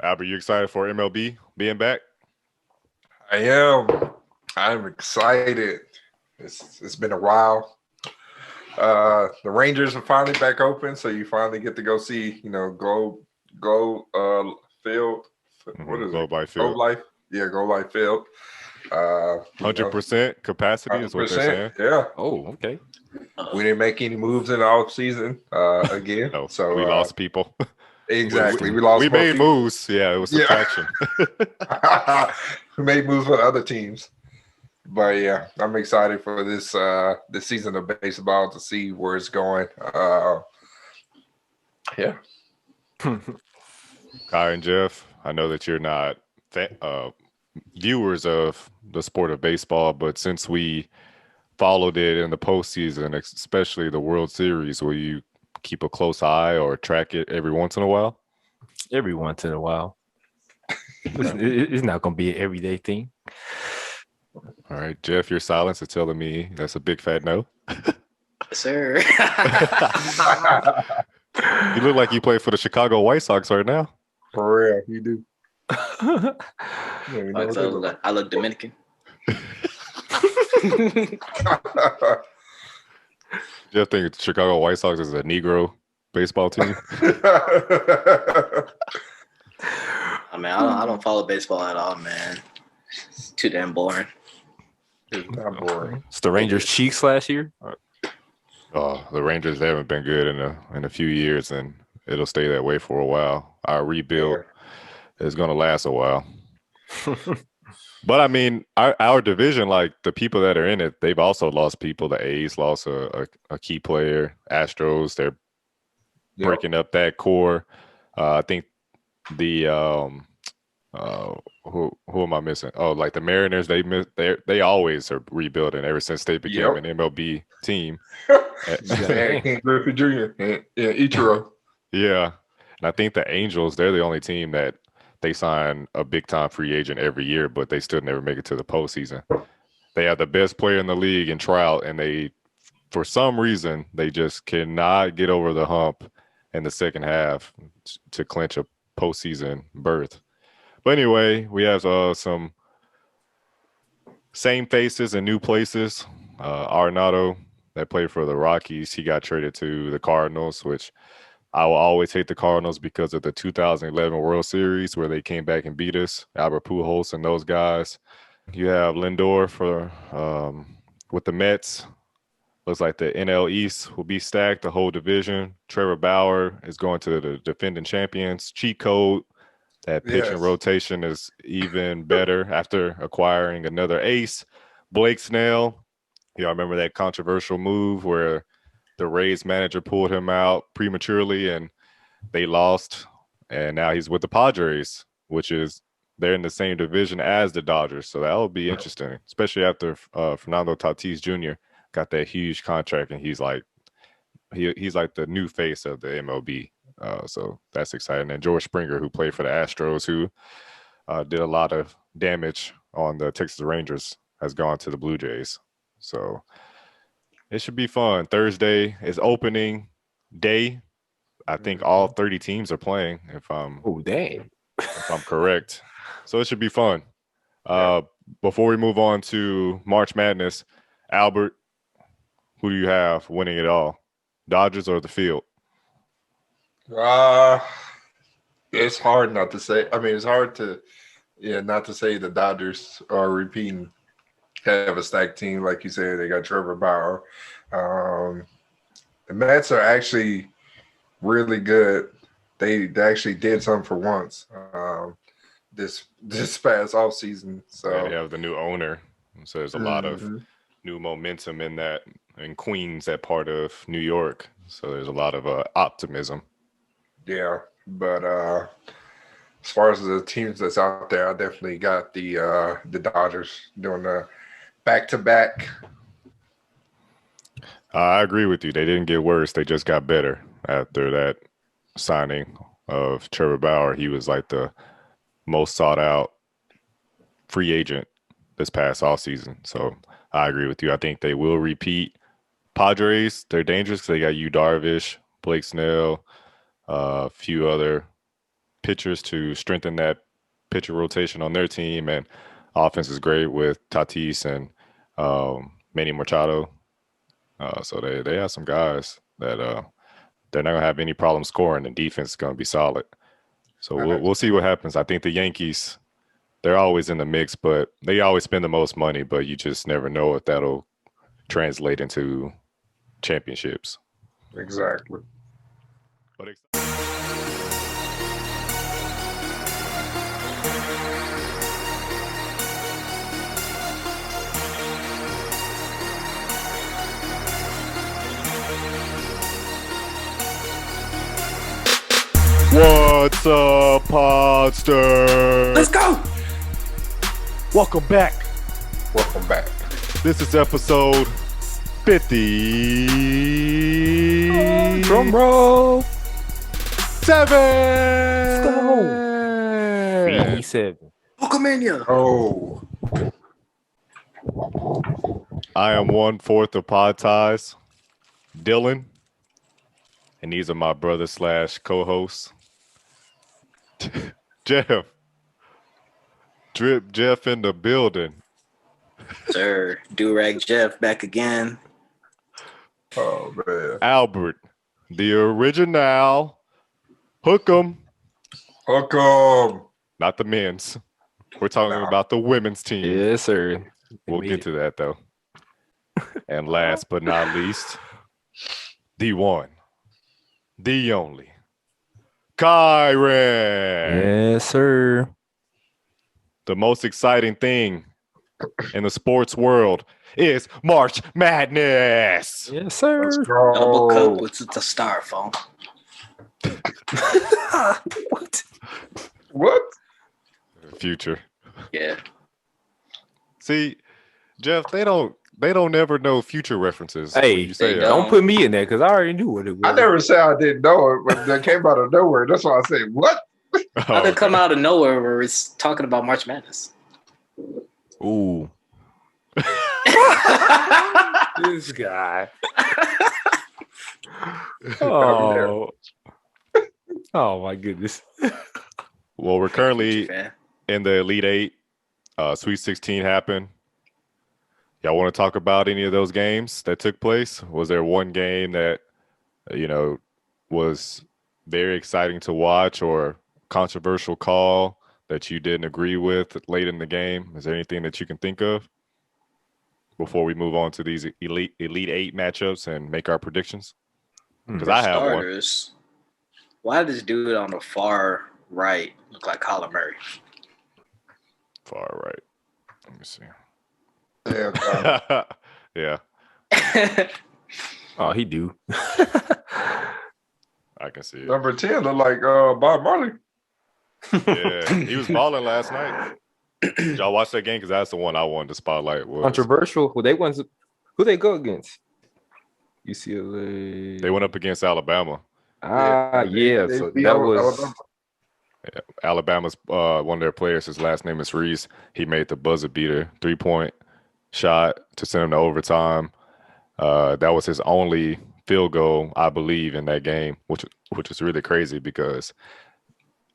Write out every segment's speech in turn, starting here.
Albert, you excited for MLB being back? I am. I'm excited. It's been a while. The Rangers are finally back open, so you finally get to go see, go field. What is it? Globe Life Go Field. Life. Yeah, Go Life Field. Uh, you know, 100% capacity is what they're 100%. saying. Yeah. Oh, okay. We didn't make any moves in the off season again. No, So we lost people. we, exactly. We we lost more made people. moves. Yeah, it was Yeah. subtraction. We made moves for other teams. But yeah, I'm excited for this season of baseball to see where it's going. Yeah. Kai and Jeff, I know that you're not viewers of the sport of baseball, but since we followed it in the postseason, especially the World Series, will you keep a close eye or track it every once in a while? Every once in a while. It's, Okay. it's not going to be an everyday thing. All right, Jeff, your silence is telling me that's a big fat no. Sir. You look like you play for the Chicago White Sox right now. For real, you do. Yeah, we know Like, what so they look I look Dominican. like. Jeff think Chicago White Sox is a Negro baseball team. I mean, I don't follow baseball at all, man. It's too damn boring. It's not boring. It's the Rangers' cheeks last year. Oh, the Rangers, they haven't been good in a few years, and it'll stay that way for a while. Our rebuild is going to last a while. But I mean, our division, like the people that are in it, they've also lost people. The A's lost a key player. Astros, they're breaking up that core. I think the who am I missing? Oh, like the Mariners, they always are rebuilding ever since they became an MLB team. King Griffey Jr. Yeah, Ichiro. Yeah, and I think the Angels, they're the only team that they sign a big time free agent every year, but they still never make it to the postseason. They have the best player in the league in Trout, and they, for some reason, they just cannot get over the hump in the second half to clinch a postseason berth. But anyway, we have some same faces and new places. Arenado, that played for the Rockies, he got traded to the Cardinals, which I will always hate the Cardinals because of the 2011 World Series where they came back and beat us. Albert Pujols and those guys. You have Lindor for with the Mets. Looks like the NL East will be stacked, the whole division. Trevor Bauer is going to the defending champions. Cheat code. That pitching rotation is even better after acquiring another ace. Blake Snell. Y'all remember that controversial move where the Rays manager pulled him out prematurely and they lost. And now he's with the Padres, which is they're in the same division as the Dodgers. So that'll be interesting, especially after Fernando Tatis Jr. got that huge contract and he's like the new face of the MLB. So that's exciting. And George Springer, who played for the Astros, who did a lot of damage on the Texas Rangers, has gone to the Blue Jays. So it should be fun. Thursday is opening day. I think all 30 teams are playing, if I'm correct. So it should be fun. Before we move on to March Madness, Albert, who do you have winning it all? Dodgers or the field? It's hard not to say. I mean, it's hard to, not to say the Dodgers are repeating. Have a stacked team, like you said. They got Trevor Bauer. The Mets are actually really good. They actually did something for once this past offseason. So they have the new owner. So there's a lot of new momentum in Queens, that part of New York. So there's a lot of optimism. Yeah, but as far as the teams that's out there, I definitely got the Dodgers doing the back-to-back. I agree with you. They didn't get worse. They just got better after that signing of Trevor Bauer. He was like the most sought out free agent this past offseason. So I agree with you. I think they will repeat. Padres, they're dangerous because they got Yu Darvish, Blake Snell, a few other pitchers to strengthen that pitcher rotation on their team, and offense is great with Tatis and Manny Machado. So they have some guys that they're not gonna have any problem scoring, and defense is gonna be solid. So we'll see what happens. I think the Yankees, they're always in the mix, but they always spend the most money, but you just never know if that'll translate into championships. Exactly. But what's up, Podsters? Let's go. Welcome back. Welcome back. This is episode 50. Drum roll. 7. Let's go. 7. Hulkamania. Oh, I am 1/4 of Pod Ties, Dylan, and these are my brother / co-hosts, Jeff. Drip Jeff in the building. Sir, Durag Jeff back again. oh man. Albert, the original. Hook 'em, Welcome. not the men's. We're talking about the women's team. Yes, sir. We'll get to that though. And last but not least, the one, the only, Kyron. Yes, sir. The most exciting thing in the sports world is March Madness. Yes, sir. Let's go. Double cup with the styrofoam. What? What? Future. Yeah. See, Jeff, they don't ever know future references. Hey, when you say they that. Don't put me in there because I already knew what it was. I never said I didn't know it, but that came out of nowhere. That's why I said, what? How did it come out of nowhere where it's talking about March Madness? Ooh. This guy. Oh. Oh my goodness. Well, we're currently Fan. in the Elite Eight. Sweet 16 happened. Y'all want to talk about any of those games that took place? Was there one game that, was very exciting to watch or controversial call that you didn't agree with late in the game? Is there anything that you can think of before we move on to these Elite Eight matchups and make our predictions? Because I have one. Starters, why did this dude on the far right look like Colin Murray? Far right. Let me see. Damn, Yeah, Oh, he do. I can see it. number 10 look like Bob Marley. Yeah, he was balling last night. Did y'all watch that game? Because that's the one I wanted to spotlight. Was Controversial. Who they go against? UCLA. they went up against Alabama. Yeah. They So beat that was Alabama. Alabama's one of their players. His last name is Reese. He made the buzzer beater 3-point shot to send him to overtime. That was his only field goal, I believe, in that game, which is really crazy because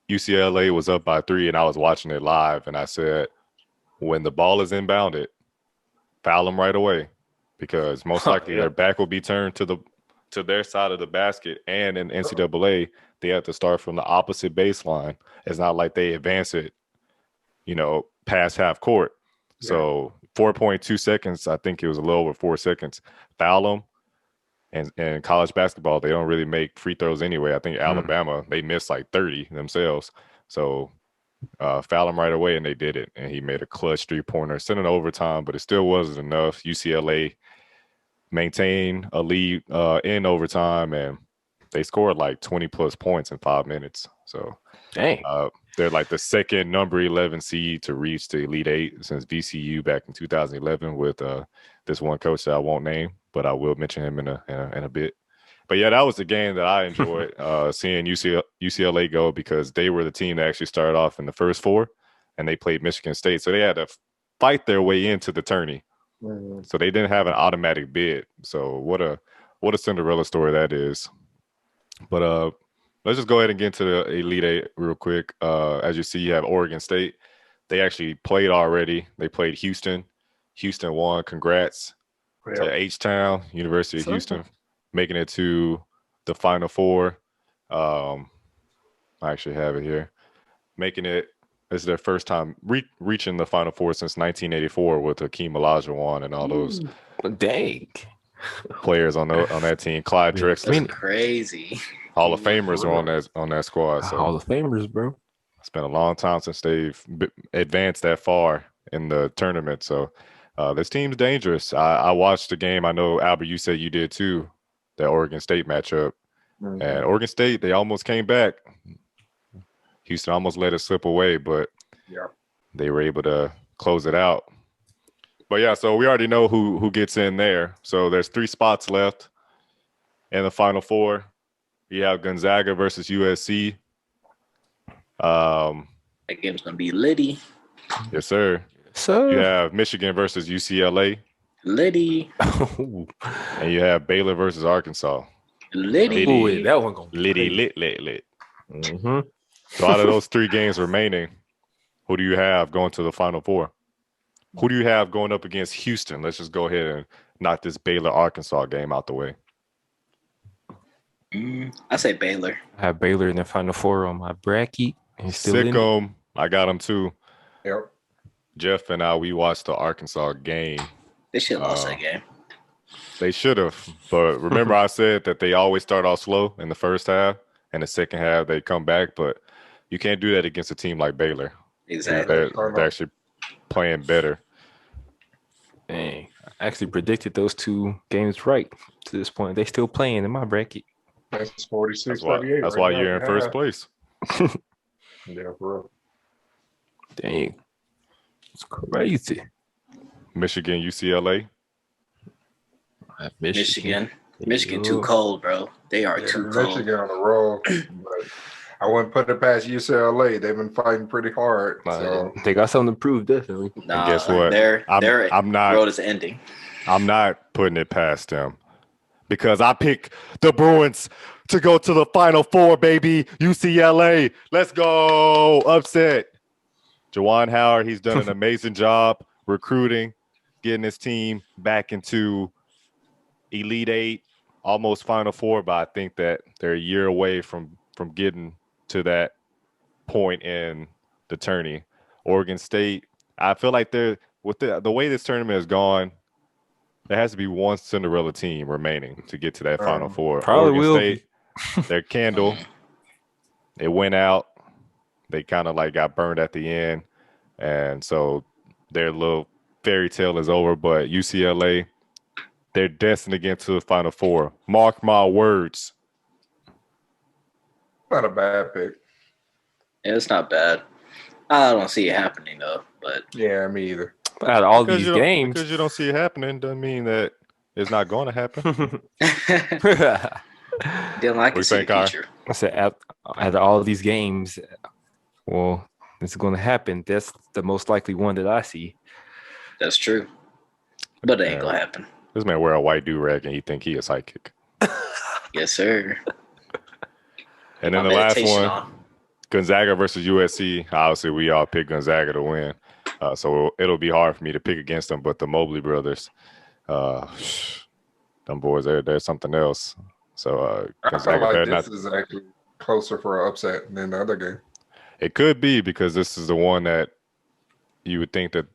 UCLA was up by 3, and I was watching it live, and I said, when the ball is inbounded, foul them right away because most likely their back will be turned to their side of the basket, and in NCAA, they have to start from the opposite baseline. It's not like they advance it, past half court. Yeah. So 4.2 seconds, I think it was a little over 4 seconds, foul them. And in college basketball, they don't really make free throws anyway. I think Alabama, they missed like 30 themselves. So foul him right away, and they did it. And he made a clutch 3-pointer, sent it to overtime, but it still wasn't enough. UCLA maintained a lead in overtime, and they scored like 20-plus points in 5 minutes. So dang. they're like the second number 11 seed to reach the Elite Eight since VCU back in 2011 with this one coach that I won't name, but I will mention him in a bit. But yeah, that was the game that I enjoyed seeing UCLA go because they were the team that actually started off in the first 4, and they played Michigan State, so they had to fight their way into the tourney. So they didn't have an automatic bid. So what a Cinderella story that is. But Let's just go ahead and get into the Elite Eight real quick. As you see, you have Oregon State. They actually played already. They played Houston. Houston won. Congrats to Yeah. H-Town, University of So, Houston, making it to the Final Four. Um, I actually have it here. Making it, this is their first time reaching the Final Four since 1984 with Hakeem Olajuwon and all those dang. players on that team. Clyde Yeah, Drexler, That's crazy. Hall of Famers are on that squad. So Hall of Famers, bro. it's been a long time since they've advanced that far in the tournament. So this team's dangerous. I watched the game. I know, Albert, you said you did too, that Oregon State matchup. Mhm. And Oregon State, they almost came back. Houston almost let it slip away, but Yeah. they were able to close it out. But yeah, so we already know who gets in there. So there's 3 spots left in the Final Four. You have Gonzaga versus USC. That game's gonna be litty. Yes, sir. So You have Michigan versus UCLA, Litty. and you have Baylor versus Arkansas. Litty. Ooh, wait, that one gonna be Litty, crazy. lit. Mm-hmm. So out of those 3 games remaining, who do you have going to the Final Four? Who do you have going up against Houston? Let's just go ahead and knock this Baylor Arkansas game out the way. I say Baylor. I have Baylor in the Final Four on my bracket. And still Sick in it. 'em. I got them too. Yep. Jeff and I, we watched the Arkansas game. They should have lost that game. They should have, but remember I said that they always start off slow in the first half, and the second half they come back. But you can't do that against a team like Baylor. Exactly. They're actually playing better. Dang. I actually predicted those 2 games right to this point. They still playing in my bracket. That's 46, That's why. 38. That's right why now. you're in first place. Yeah, bro. Dang. It's crazy. Michigan, UCLA. I have Michigan. There Michigan you too go. cold, bro. They are Yeah, too cold. Michigan on the roll, but I wouldn't put it past UCLA. They've been fighting pretty hard. So They got something to prove, definitely. Nah, guess what? Their I'm not. road is ending. I'm not putting it past them because I pick the Bruins to go to the Final Four, baby. UCLA, let's go. Upset. Jawan Howard, he's done an amazing job recruiting, getting his team back into Elite Eight, almost Final Four, but I think that they're a year away from getting to that point in the tourney. Oregon State, I feel like they're with the way this tournament has gone, there has to be one Cinderella team remaining to get to that Final Four. Probably Oregon will State, their candle, it went out. They kind of like got burned at the end, and so their little fairy tale is over. But UCLA, they're destined to get to the Final Four. Mark my words. not a bad pick. Yeah, it's not bad. I don't see it happening though, but Yeah, me either. Out of all Because these you don't- games. because you don't see it happening doesn't mean that it's not going to happen. then I can you see the think, Kai? future. I said, out of all these games, well, it's going to happen. That's the most likely one that I see. That's true, but it ain't Yeah. gonna happen. This man wear a white do-rag and he think he a psychic. Yes, sir. And then My the last meditation one, on. Gonzaga versus USC. Obviously, we all pick Gonzaga to win. So it'll be hard for me to pick against them. But the Mobley brothers, them boys, they're something else. So I feel Gonzaga, like they're this not. is actually closer for an upset than the other game. It could be because this is the one that you would think that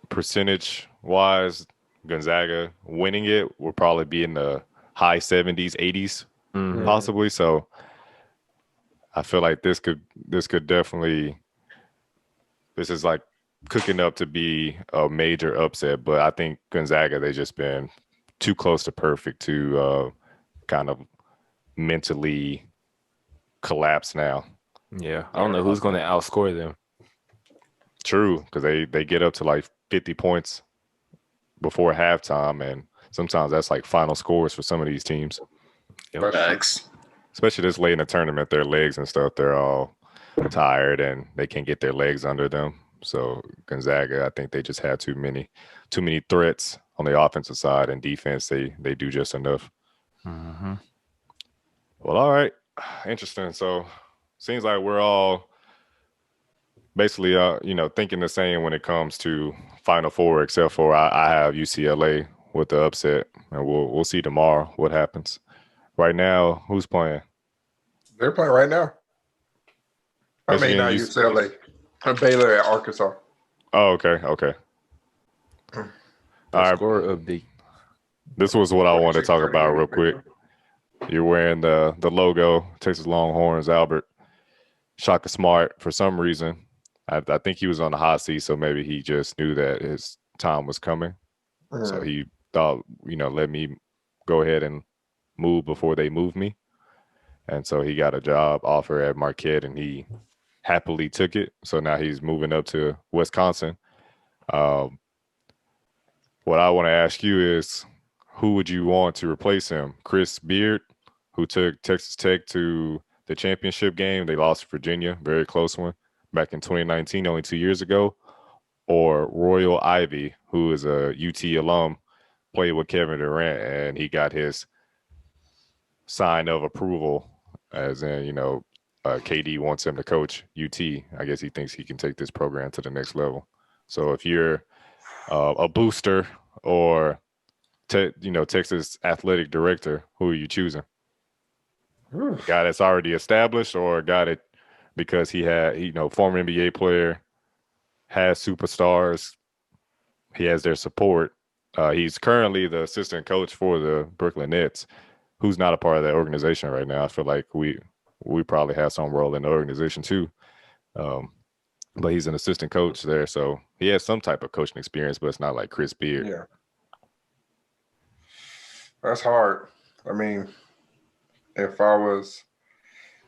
percentage-wise, Gonzaga winning it will probably be in the high 70s, 80s, Mhm. possibly. So I feel like this could definitely, this is like cooking up to be a major upset. But I think Gonzaga, they just been too close to perfect to kind of mentally collapse now. Yeah, I don't know who's going to outscore them. True, because they get up to like 50 points before halftime, and sometimes that's like final scores for some of these teams. Yep. Facts. Especially this late in the tournament, their legs and stuff, they're all tired and they can't get their legs under them. So Gonzaga, I think they just had too many threats on the offensive side, and defense they do just enough. Mhm. Well, all right. Interesting. So seems like we're all basically, thinking the same when it comes to Final Four, except for I have UCLA with the upset, and we'll see tomorrow what happens. Right now, who's playing? They're playing right now. I mean, Michigan. not UCLA. Baylor at Arkansas. Oh, okay, okay. The All right. score update. This was what I wanted to talk about 46-38 real quick. Baylor. You're wearing the logo, Texas Longhorns, Albert. Shaka Smart, for some reason, I think he was on the hot seat, so maybe he just knew that his time was coming. So Mm. he thought, let me go ahead and move before they move me. And so he got a job offer at Marquette, and he happily took it. So now he's moving up to Wisconsin. Um, what I want to ask you is, who would you want to replace him? Chris Beard, who took Texas Tech to the championship game. They lost to Virginia, very close one, back in 2019, only 2 years ago. Or Royal Ivy, who is a UT alum, played with Kevin Durant, and he got his sign of approval, as in, KD wants him to coach UT. I guess he thinks he can take this program to the next level. So if you're a booster or Texas athletic director, who are you choosing? A guy that's already established, or a guy that because he had, former NBA player, has superstars, he has their support. He's currently the assistant coach for the Brooklyn Nets, who's not a part of that organization right now. I feel like we probably have some role in the organization too. Um, but he's an assistant coach there, so he has some type of coaching experience, but it's not like Chris Beard. Yeah. That's hard. I mean, if I was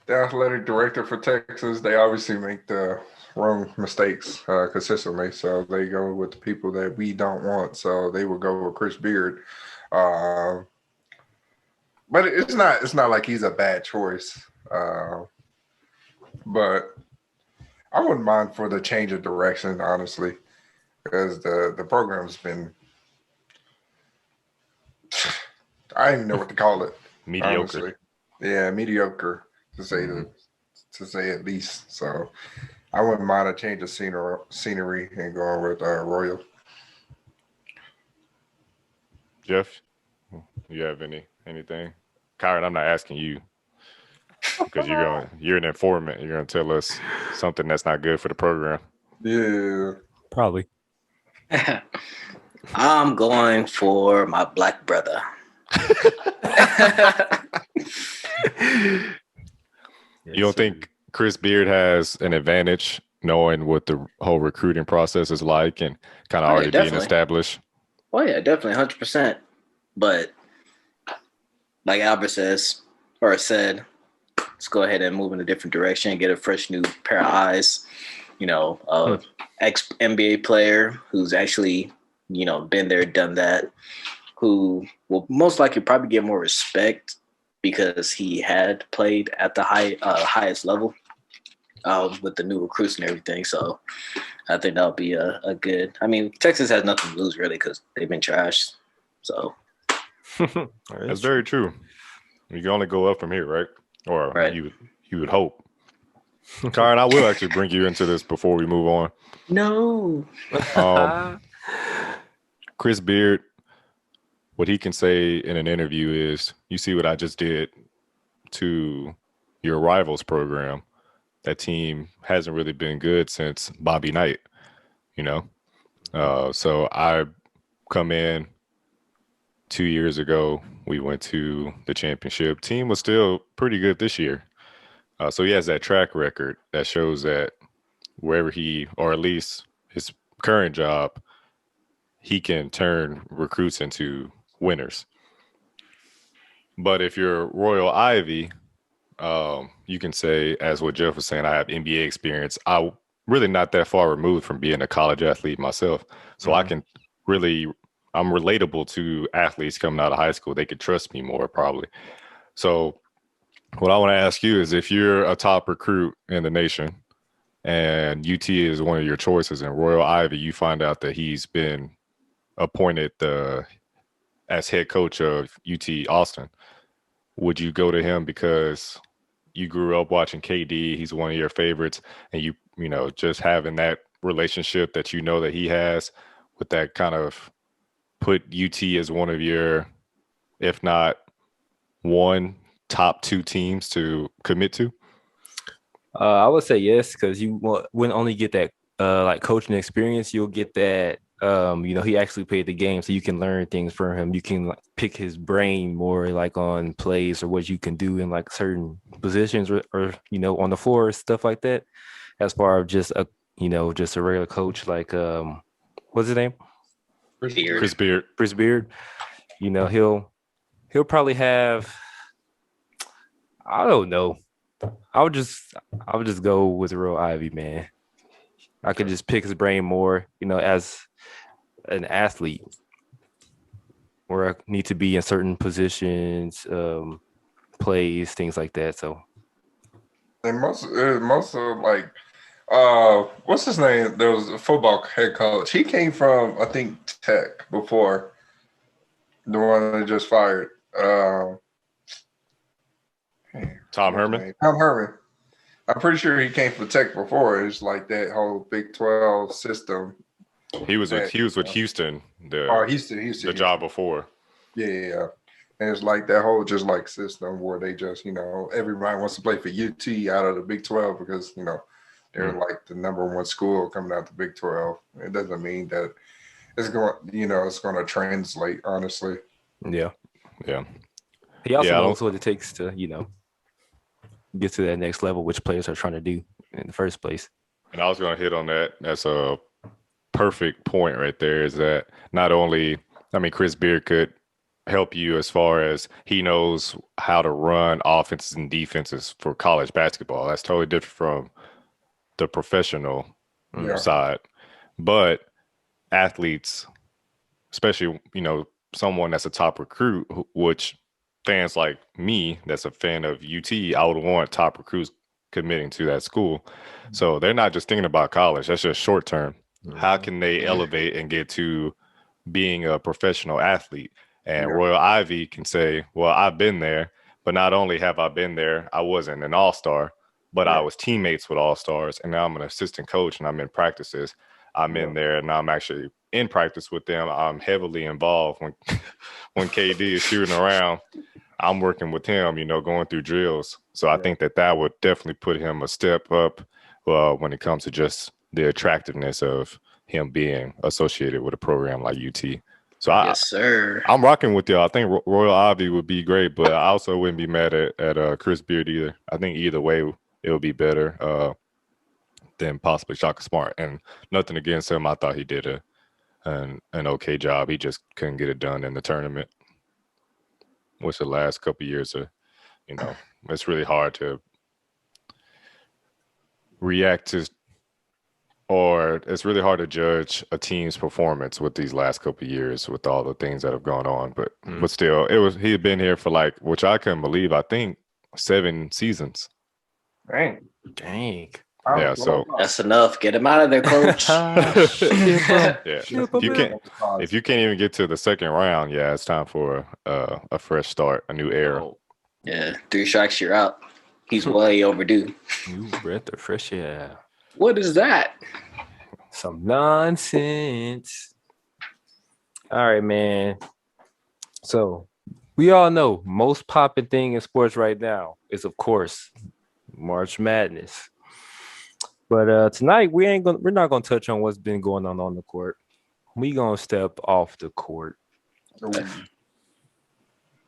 the athletic director for Texas, they obviously make the wrong mistakes consistently. So they go with the people that we don't want. So they will go with Chris Beard. Uh, but it's not like he's a bad choice. But I wouldn't mind for the change of direction, honestly, because the program's been I don't even know what to call it. Mediocre. Honestly. Yeah, mediocre to say Mhm. to say at least. So I wouldn't mind a change of scenery and going with Royal. Jeff, you have anything? Kyron, I'm not asking you because you're an informant. You're gonna tell us something that's not good for the program. Yeah. Probably. I'm going for my black brother. You don't think Chris Beard has an advantage knowing what the whole recruiting process is like and kind of Oh, yeah, already being definitely. established? Oh yeah, definitely, 100%. But like Albert says or said, let's go ahead and move in a different direction, get a fresh new pair of eyes. Ex NBA player who's actually been there, done that, who will most likely probably get more respect because he had played at the highest level with the new recruits and everything. So I think that'll be a good. I mean, Texas has nothing to lose really because they've been trashed. So That's very true. You can only go up from here, right? Or right. you would hope. Kyron, I will actually bring you into this before we move on. No. Chris Beard, what he can say in an interview is, you see what I just did to your rivals program. That team hasn't really been good since Bobby Knight, So I come in 2 years ago. We went to the championship. Team was still pretty good this year. So he has that track record that shows that wherever or at least his current job, he can turn recruits into winners. But if you're Royal Ivy, you can say, as what Jeff was saying, I have NBA experience. I'm really not that far removed from being a college athlete myself. So I can I'm relatable to athletes coming out of high school. They could trust me more probably. So what I want to ask you is, if you're a top recruit in the nation and UT is one of your choices, and Royal Ivy, you find out that he's been appointed as head coach of UT Austin, would you go to him because you grew up watching KD, he's one of your favorites, and just having that relationship that that he has with that kind of put UT as one of your, if not one, top two teams to commit to? I would say yes, because wouldn't only get that like coaching experience, you'll get that he actually played the game, so you can learn things from him. You can like, pick his brain more like on plays or what you can do in like certain positions or on the floor, stuff like that. As far as just a regular coach like what's his name? Beard. Chris Beard. Chris Beard. He'll probably have, I don't know. I would just go with Real Ivy, man. I could just pick his brain more, as an athlete, where I need to be in certain positions, plays, things like that. So, And most of like, what's his name? There was a football head coach. He came from, I think, Tech before, the one that just fired. Tom Herman. Tom Herman. I'm pretty sure he came from Tech before. It's like that whole Big 12 system. He was with Houston. Houston. The job before. Yeah. And it's like that whole just like system where they just, everybody wants to play for UT out of the Big 12 because, they're like the number one school coming out the Big 12. It doesn't mean that it's going to translate, honestly. yeah. Yeah. He also knows what it takes to, get to that next level, which players are trying to do in the first place. And I was going to hit on that. That's a perfect point right there, is that not only, Chris Beard could help you as far as he knows how to run offenses and defenses for college basketball. That's totally different from the professional side. But athletes, especially, someone that's a top recruit, which fans like me that's a fan of UT, I would want top recruits committing to that school. So they're not just thinking about college. That's just short term. How can they elevate and get to being a professional athlete? And Royal Ivy can say, well, I've been there, but not only have I been there, I wasn't an all-star, but I was teammates with all-stars, and now I'm an assistant coach and I'm in practices. I'm in there and I'm actually in practice with them. I'm heavily involved when KD is shooting around. I'm working with him, going through drills. So I think that would definitely put him a step up when it comes to just the attractiveness of him being associated with a program like UT. So yes, sir. I'm rocking with y'all. I think Royal Ivy would be great, but I also wouldn't be mad at Chris Beard either. I think either way it would be better than possibly Shaka Smart. And nothing against him. I thought he did an okay job. He just couldn't get it done in the tournament, which the last couple of years it's really hard to react to, or it's really hard to judge a team's performance with these last couple of years with all the things that have gone on. But still, he had been here for which I couldn't believe, I think 7 seasons. Dang. Yeah, so that's enough. Get him out of there, coach. If you can't even get to the second round, it's time for a fresh start, a new era. Yeah, 3 strikes, you're out. He's way overdue. New breath of fresh air. What is that? Some nonsense. All right, man. So we all know most popping thing in sports right now is, of course, March Madness. But tonight we're not gonna touch on what's been going on the court. We gonna step off the court.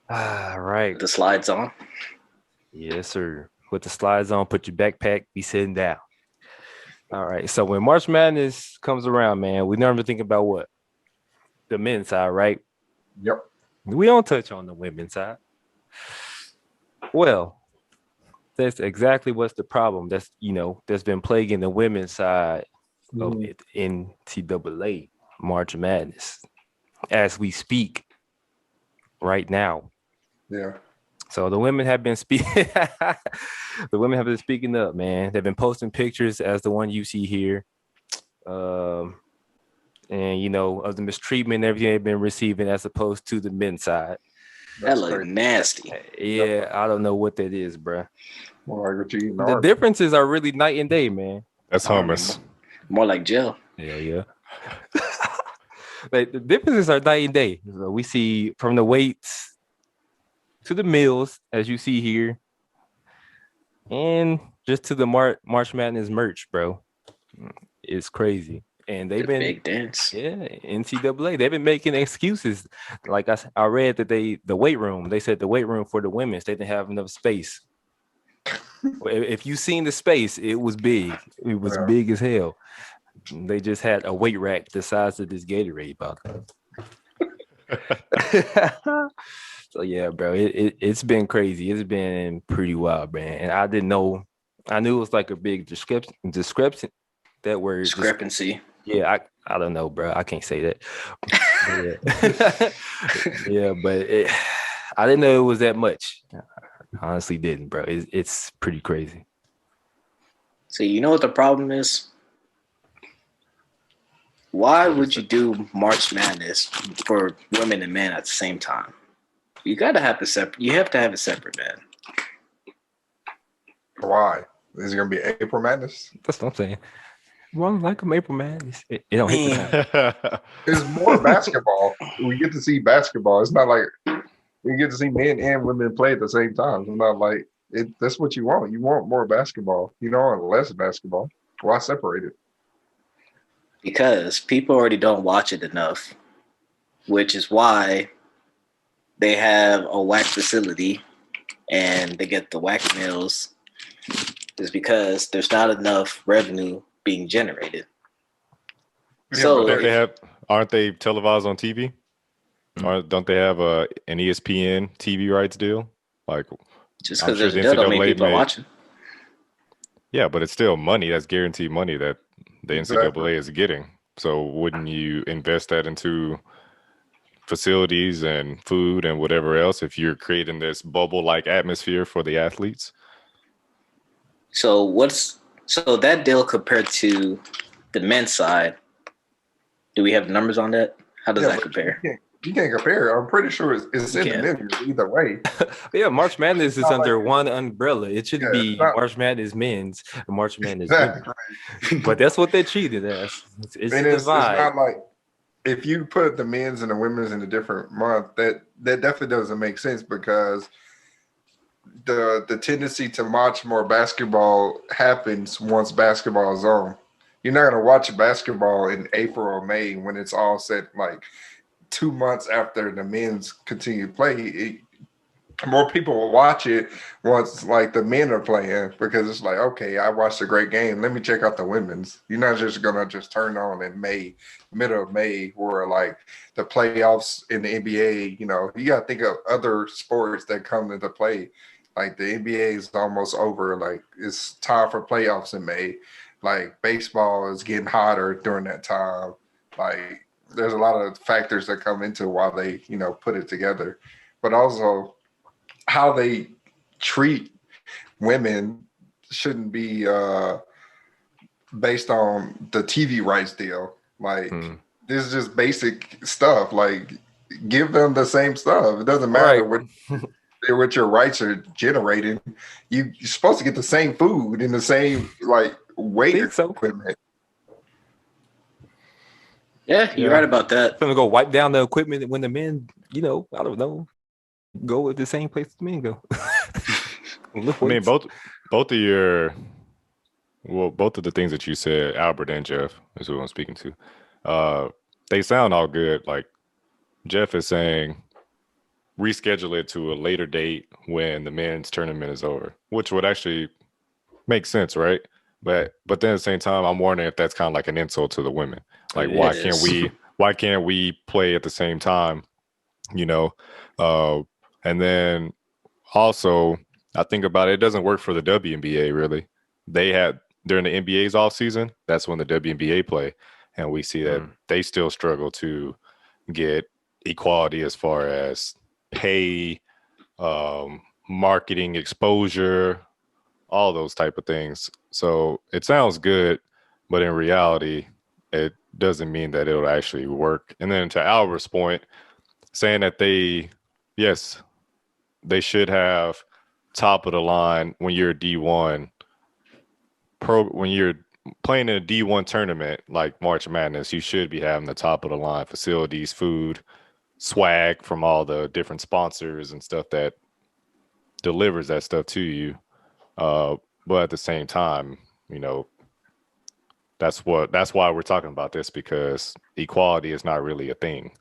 All right. The slides on. Yes, sir. Put the slides on. Put your backpack. Be sitting down. All right. So when March Madness comes around, man, we normally think about what? The men's side, right? Yep. We don't touch on the women's side. Well, that's exactly what's the problem. That's been plaguing the women's side of NCAA March Madness as we speak right now. Yeah. So the women have been speaking. The women have been speaking up, man. They've been posting pictures as the one you see here, and of the mistreatment and everything they've been receiving as opposed to the men's side. That That's look crazy. nasty. Yeah, I don't know what that is, bro. More like what you eating. The differences are really night and day, man. That's hummus. More like gel. Yeah. Like the differences are night and day. So we see from the weights to the meals, as you see here, and just to the March Madness merch, bro. It's crazy. And they've The been, big dance. yeah, NCAA. They've been making excuses. Like I read that the weight room. They said the weight room for the women's they didn't have enough space. If you seen the space, it was big. It was Yeah. big as hell. They just had a weight rack the size of this Gatorade bottle. So yeah, bro, it's been crazy. It's been pretty wild, man. And I didn't know. I knew it was like a big discrepancy. That word Discrepancy. Yeah, I don't know, bro. I can't say that. Yeah, but I didn't know it was that much. I honestly didn't, bro. It's pretty crazy. So you know what the problem is? Why would you do March Madness for women and men at the same time? You gotta have the separate. You have to have it separate, man. Why? Is it gonna be April Madness? That's what I'm saying. Well, like a April Madness. It don't hit the time. It's more basketball. We get to see basketball. It's not like we get to see men and women play at the same time. It's not like that's what you want. You want more basketball. You don't want less basketball. Why separate it? Because people already don't watch it enough, which is why they have a whack facility and they get the whack meals. Is because there's not enough revenue being generated. Yeah, So aren't they televised on TV? Or don't they have an ESPN TV rights deal? Like, just I'm because sure there's the a deal don't mean NCAA people are made- watching. Yeah, but it's still money. That's guaranteed money that the Exactly. NCAA is getting. So wouldn't you invest that into facilities and food and whatever else if you're creating this bubble-like atmosphere for the athletes? So that deal compared to the men's side? Do we have numbers on that? How does that compare? You can't compare. I'm pretty sure it's in the can't. millions either way. Yeah, March Madness is Not under like- one umbrella. It should Yeah, be it's not- March Madness men's and March Madness women. Exactly. But that's what they treated as. It's And it's divide. not like if you put the men's and the women's in a different month, that definitely doesn't make sense because the tendency to watch more basketball happens once basketball is on. You're not gonna watch basketball in April or May when it's all set like 2 months after the men's continue to play. More people will watch it once like the men are playing because it's like, okay, I watched a great game. Let me check out the women's. You're not just gonna just turn on in May, middle of May, where like the playoffs in the NBA, you gotta think of other sports that come into play. Like the NBA is almost over. Like it's time for playoffs in May. Like baseball is getting hotter during that time. Like there's a lot of factors that come into why they, put it together. But also how they treat women shouldn't be based on the TV rights deal. Like this is just basic stuff. Like give them the same stuff. It doesn't matter what your rights are generating. You're supposed to get the same food and the same like weight equipment. Yeah, you're right about that. I'm gonna go wipe down the equipment when the men, I don't know, go at the same place the men go. I mean, both of the things that you said, Albert and Jeff, is who I'm speaking to. They sound all good. Like Jeff is saying, reschedule it to a later date when the men's tournament is over, which would actually make sense, right? But then at the same time, I'm wondering if that's kind of like an insult to the women. Like, why can't we play at the same time? And then also I think about it doesn't work for the WNBA really. They had during the NBA's off season, that's when the WNBA play, and we see that they still struggle to get equality as far as pay, marketing exposure, all those type of things. So it sounds good, but in reality, it doesn't mean that it'll actually work. And then to Albert's point, saying that they should have top of the line when you're D1 when you're playing in a D1 tournament like March Madness. You should be having the top of the line facilities, food, swag from all the different sponsors and stuff that delivers that stuff to you. But at the same time, you know, that's why we're talking about this, because equality is not really a thing.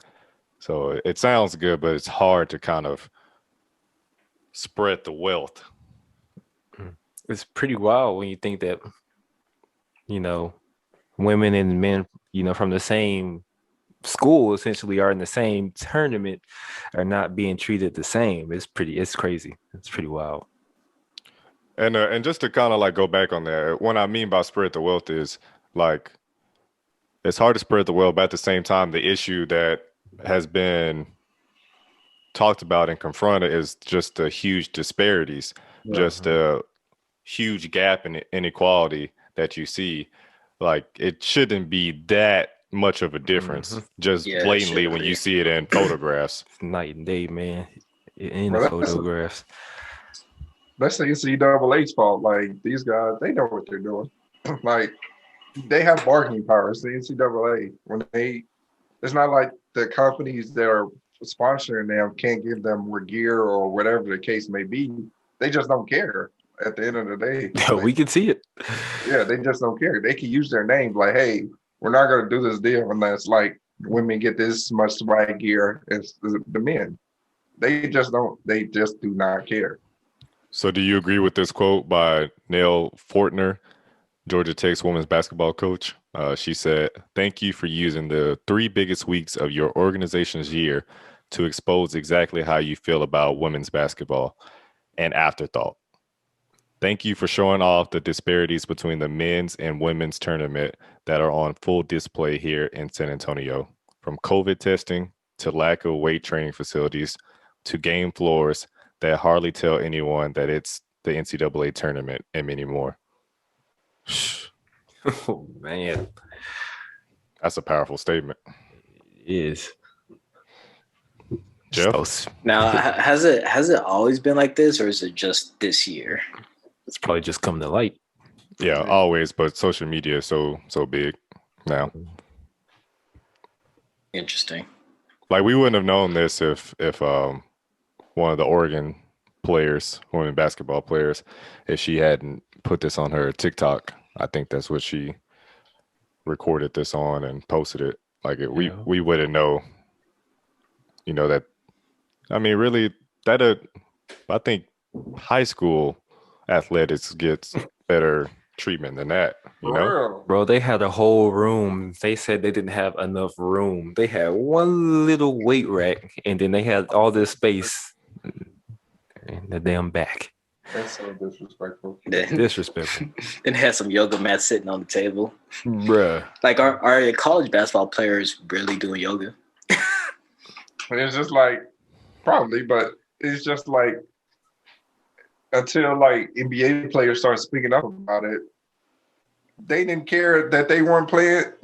So it sounds good, but it's hard to kind of spread the wealth. It's pretty wild when you think that, you know, women and men, you know, from the same school essentially are in the same tournament are not being treated the same. It's crazy. It's pretty wild. And just to kind of like go back on that, what I mean by spread the wealth is like it's hard to spread the wealth, but at the same time, the issue that has been talked about and confronted is just the huge disparities, just a huge gap in inequality that you see. Like it shouldn't be that much of a difference, just Yeah, it blatantly shouldn't when be. you see it in photographs. It's night and day, man. In the Well, that's photographs. That's the NCAA's fault. Like these guys, they know what they're doing. Like they have bargaining powers. The NCAA, when it's not like the companies that are sponsoring them can't give them more gear or whatever the case may be. They just don't care. At the end of the day, We can see it. yeah, they just don't care. They can use their name like, hey, we're not going to do this deal unless like women get this much swag gear as the men. They just don't. They just do not care. So, do you agree with this quote by Nell Fortner, Georgia Tech's women's basketball coach? She said, "Thank you for using the 3 biggest weeks of your organization's year to expose exactly how you feel about women's basketball. An afterthought. Thank you for showing off the disparities between the men's and women's tournament that are on full display here in San Antonio. From COVID testing to lack of weight training facilities to game floors that hardly tell anyone that it's the NCAA tournament and many more." Oh man. That's a powerful statement. It is. Jeff? So, Now, has it always been like this, or is it just this year? it's probably just coming to light. Yeah, always, but social media is so big now. Interesting. Like we wouldn't have known this if one of the Oregon players, women basketball players, if she hadn't put this on her TikTok. I think that's what she recorded this on and posted it. Like we wouldn't know, you know, that. I mean, really, that I think high school athletics gets better treatment than that. You know, For real. Bro, they had a whole room. They said they didn't have enough room. They had one little weight rack, and then they had all this space in the damn back. That's so disrespectful. Then Disrespectful. then had some yoga mats sitting on the table. Bruh. Like, are college basketball players really doing yoga? And it's just like probably, but it's just like until like NBA players start speaking up about it, they didn't care that they weren't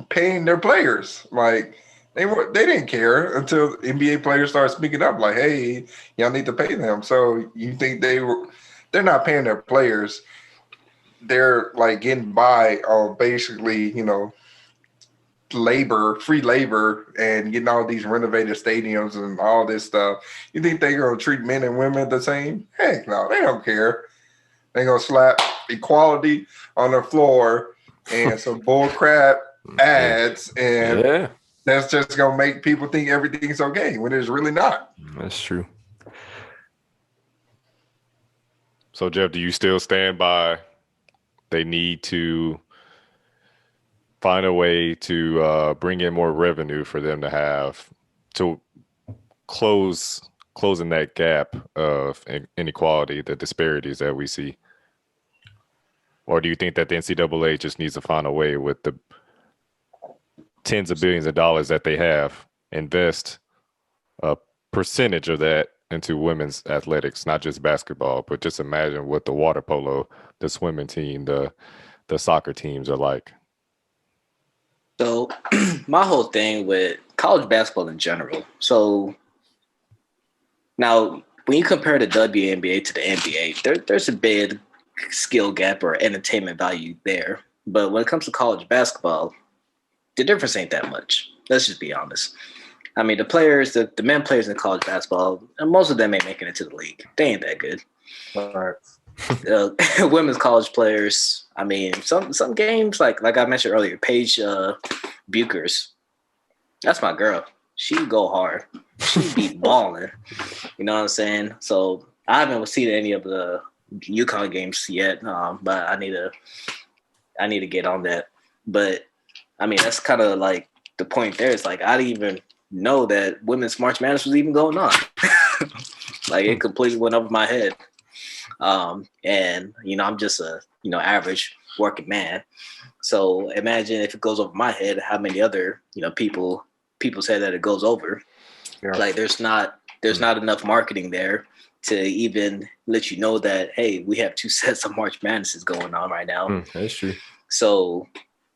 paying their players. Like they didn't care until NBA players started speaking up. Like, hey, y'all need to pay them. So you think they're not paying their players? They're like getting by on basically, you know, free labor, and getting all these renovated stadiums and all this stuff. You think they're gonna treat men and women the same? Heck no, they don't care. They're gonna slap equality on the floor and some bull crap ads, and Yeah, that's just gonna make people think everything's okay when it's really not. that's true. so Jeff, do you still stand by they need to find a way to bring in more revenue for them to have to closing that gap of inequality, the disparities that we see? Or do you think that the NCAA just needs to find a way with the tens of billions of dollars that they have, invest a percentage of that into women's athletics, not just basketball, but just imagine what the water polo, the swimming team, the soccer teams are like? So my whole thing with college basketball in general. So now when you compare the WNBA to the NBA, there's a big skill gap or entertainment value there. But when it comes to college basketball, the difference ain't that much. Let's just be honest. I mean, the men players in college basketball, and most of them ain't making it to the league. They ain't that good. Right. Women's college players, I mean, some games like I mentioned earlier, Paige Buchers, that's my girl. She go hard. She be balling. You know what I'm saying? So I haven't seen any of the UConn games yet, but I need to get on that. But I mean, that's kind of like the point there. It's like I didn't even know that Women's March Madness was even going on. Like it completely went over my head. And I'm just a average working man. So imagine if it goes over my head, how many other people say that it goes over. Yeah. Like there's not enough marketing there to even let you know that, hey, we have 2 sets of March Madnesses going on right now. That's true. So,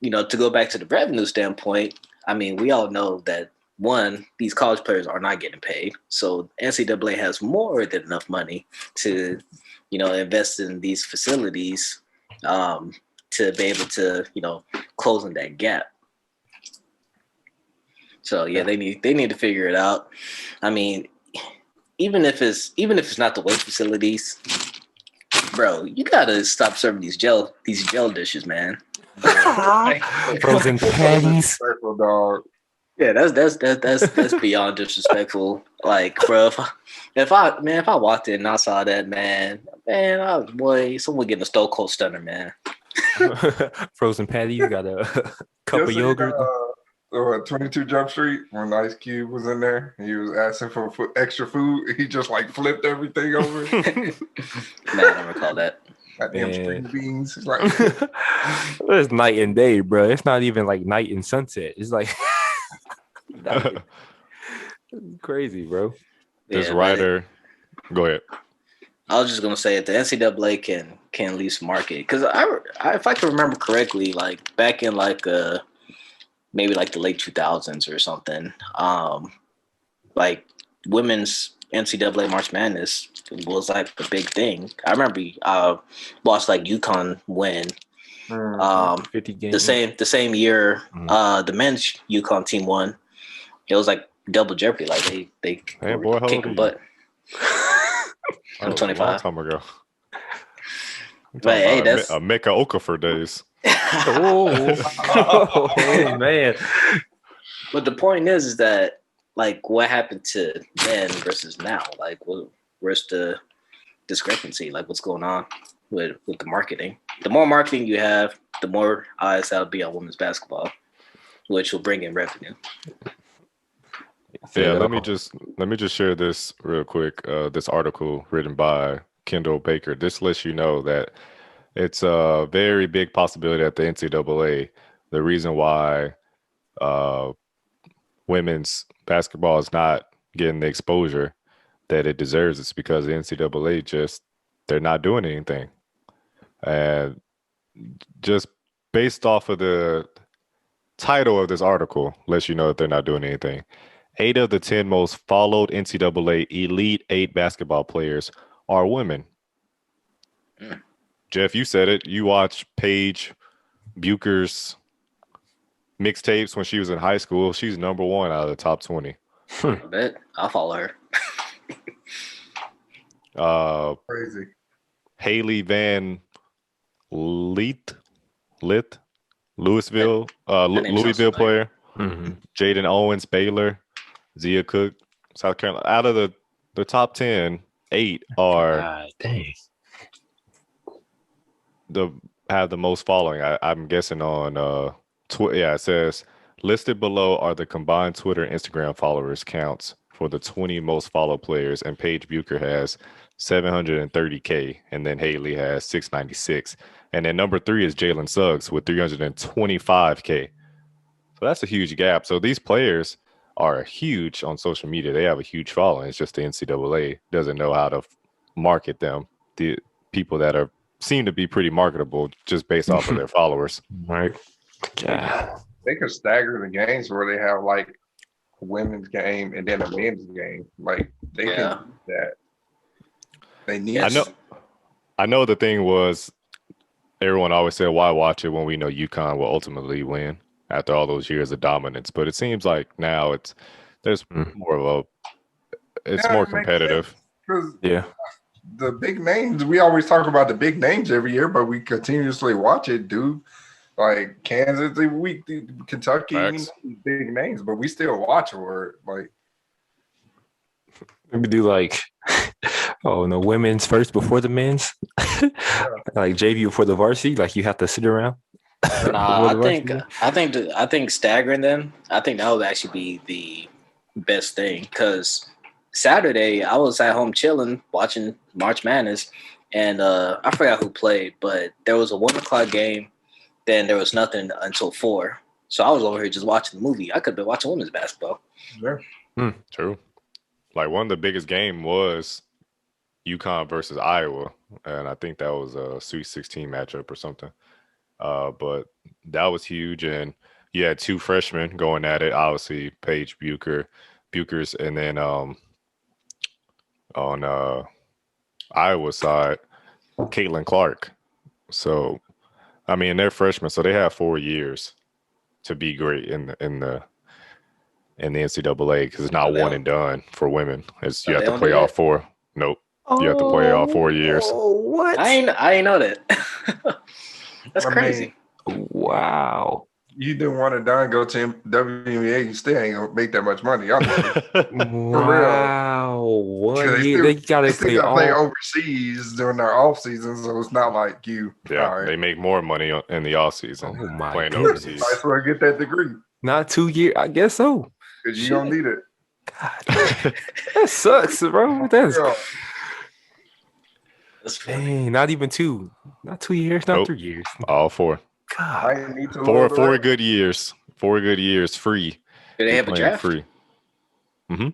to go back to the revenue standpoint, I mean, we all know that one, these college players are not getting paid. So NCAA has more than enough money to, invest in these facilities to be able to, close in that gap. So yeah, they need to figure it out. I mean, even if it's not the weight facilities, bro, you gotta stop serving these gel dishes, man. Frozen patties. Circle dog. Yeah, that's beyond disrespectful. Like, bro, if I walked in and I saw that, man, someone getting a Stone Cold Stunner, man. Frozen patty, you got a cup of yogurt. 22 Jump Street, when Ice Cube was in there, he was asking for extra food. He just like flipped everything over. Man, I don't recall that. Goddamn string beans. It's like It's night and day, bro. It's not even like night and sunset. It's like crazy, bro. This Yeah, writer, go ahead. I was just gonna say that the NCAA can at least market, because if I can remember correctly, like back in like maybe like the late 2000s or something, like women's NCAA March Madness was like a big thing. I remember watched like UConn win 50 games. the same year the men's UConn team won. It was like double jeopardy. Like they Hey, boy, how old kicking are you? butt. I'm 25. A long time ago. But hey, that's Mecca Okafor days. Oh man. But the point is that, like, what happened to then versus now? Like, where's the discrepancy? Like, what's going on with the marketing? The more marketing you have, the more eyes that'll be on women's basketball, which will bring in revenue. Yeah, let me just share this real quick. This article written by Kendall Baker. This lets you know that it's a very big possibility that the NCAA, the reason why women's basketball is not getting the exposure that it deserves, is because the NCAA they're not doing anything. And just based off of the title of this article lets you know that they're not doing anything. 8 of the 10 most followed NCAA Elite 8 basketball players are women. Jeff, you said it. You watched Paige Bucher's mixtapes when she was in high school. She's number 1 out of the top 20. I bet I'll follow her. crazy. Haley Van Louisville player. Mm-hmm. Jaden Owens, Baylor. Zia Cook, South Carolina. Out of the top 10, 8 are have the most following. I'm guessing on Twitter. Yeah, it says listed below are the combined Twitter and Instagram followers counts for the 20 most followed players, and Paige Bucher has 730K, and then Haley has 696, and then number 3 is Jalen Suggs with 325K. So that's a huge gap. So these players are huge on social media. They have a huge following. It's just the NCAA doesn't know how to market them. The people that seem to be pretty marketable just based off of their followers. Right. Yeah. They could stagger the games where they have like a women's game and then a men's game. Like they can do that. They need I know. to. I know the thing was everyone always said, "Why watch it when we know UConn will ultimately win after all those years of dominance?" But it seems like now there's Mm. more of it's Yeah, more it makes sense competitive. because Yeah. the big names. We always talk about the big names every year, but we continuously watch it, dude. Like Kansas, Kentucky, Facts. big names, but we still watch for it. Like, Maybe do like, oh no, women's first before the men's, like JV before the varsity. Like you have to sit around. Nah, before the varsity. I think staggering them. I think that would actually be the best thing because Saturday I was at home chilling watching March Madness, and I forgot who played, but there was a 1 o'clock game. Then there was nothing until 4. So I was over here just watching the movie. I could have been watching women's basketball. yeah. True. Like one of the biggest game was UConn versus Iowa, and I think that was a Sweet 16 matchup or something. But that was huge, and you had two freshmen going at it. Obviously, Paige Bukers, and then on Iowa side, Caitlin Clark. So I mean, they're freshmen, so they have 4 years to be great in the NCAA because it's So not they one don't, and done for women. It's so you have they to don't do play all that. four. Nope, you have to play all 4 years. Oh, what? I ain't know that. That's I crazy. mean, Wow. you didn't want to die and go to WNBA, you still ain't gonna make that much money, honestly. Wow. 1 They year. still, They gotta they still play got to play all. overseas during their off season, so it's not like you. Yeah, All right, they make more money in the off season Oh my playing goodness. overseas. might as well get that degree Not 2 years. I guess so. because you Shit. don't need it. God, that sucks, bro. That's Yeah. That's funny. dang, not even 2. Not 2 years, not Nope. 3 years. All four. God. I ain't need to Four load the four rest. good years. 4 good years free. Do they You're have a playing draft? free. Mm-hmm.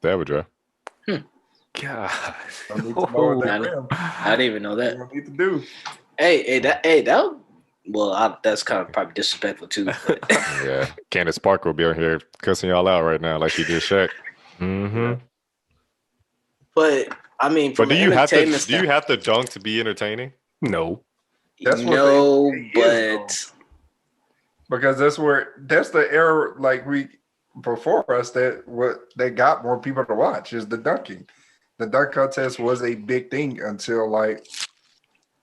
They have a draft. God. Don't need to load that I rim. didn't even know that. You don't need to do. That. Well, that's kind of probably disrespectful too. But Yeah. Candace Parker will be on here cussing y'all out right now like she did Shaq. Mm-hmm. but I mean, But from an entertainment do you have to dunk to be entertaining? No. That's what no, the NBA is, but because that's the era, like we before us, that got more people to watch is the dunking. The dunk contest was a big thing until like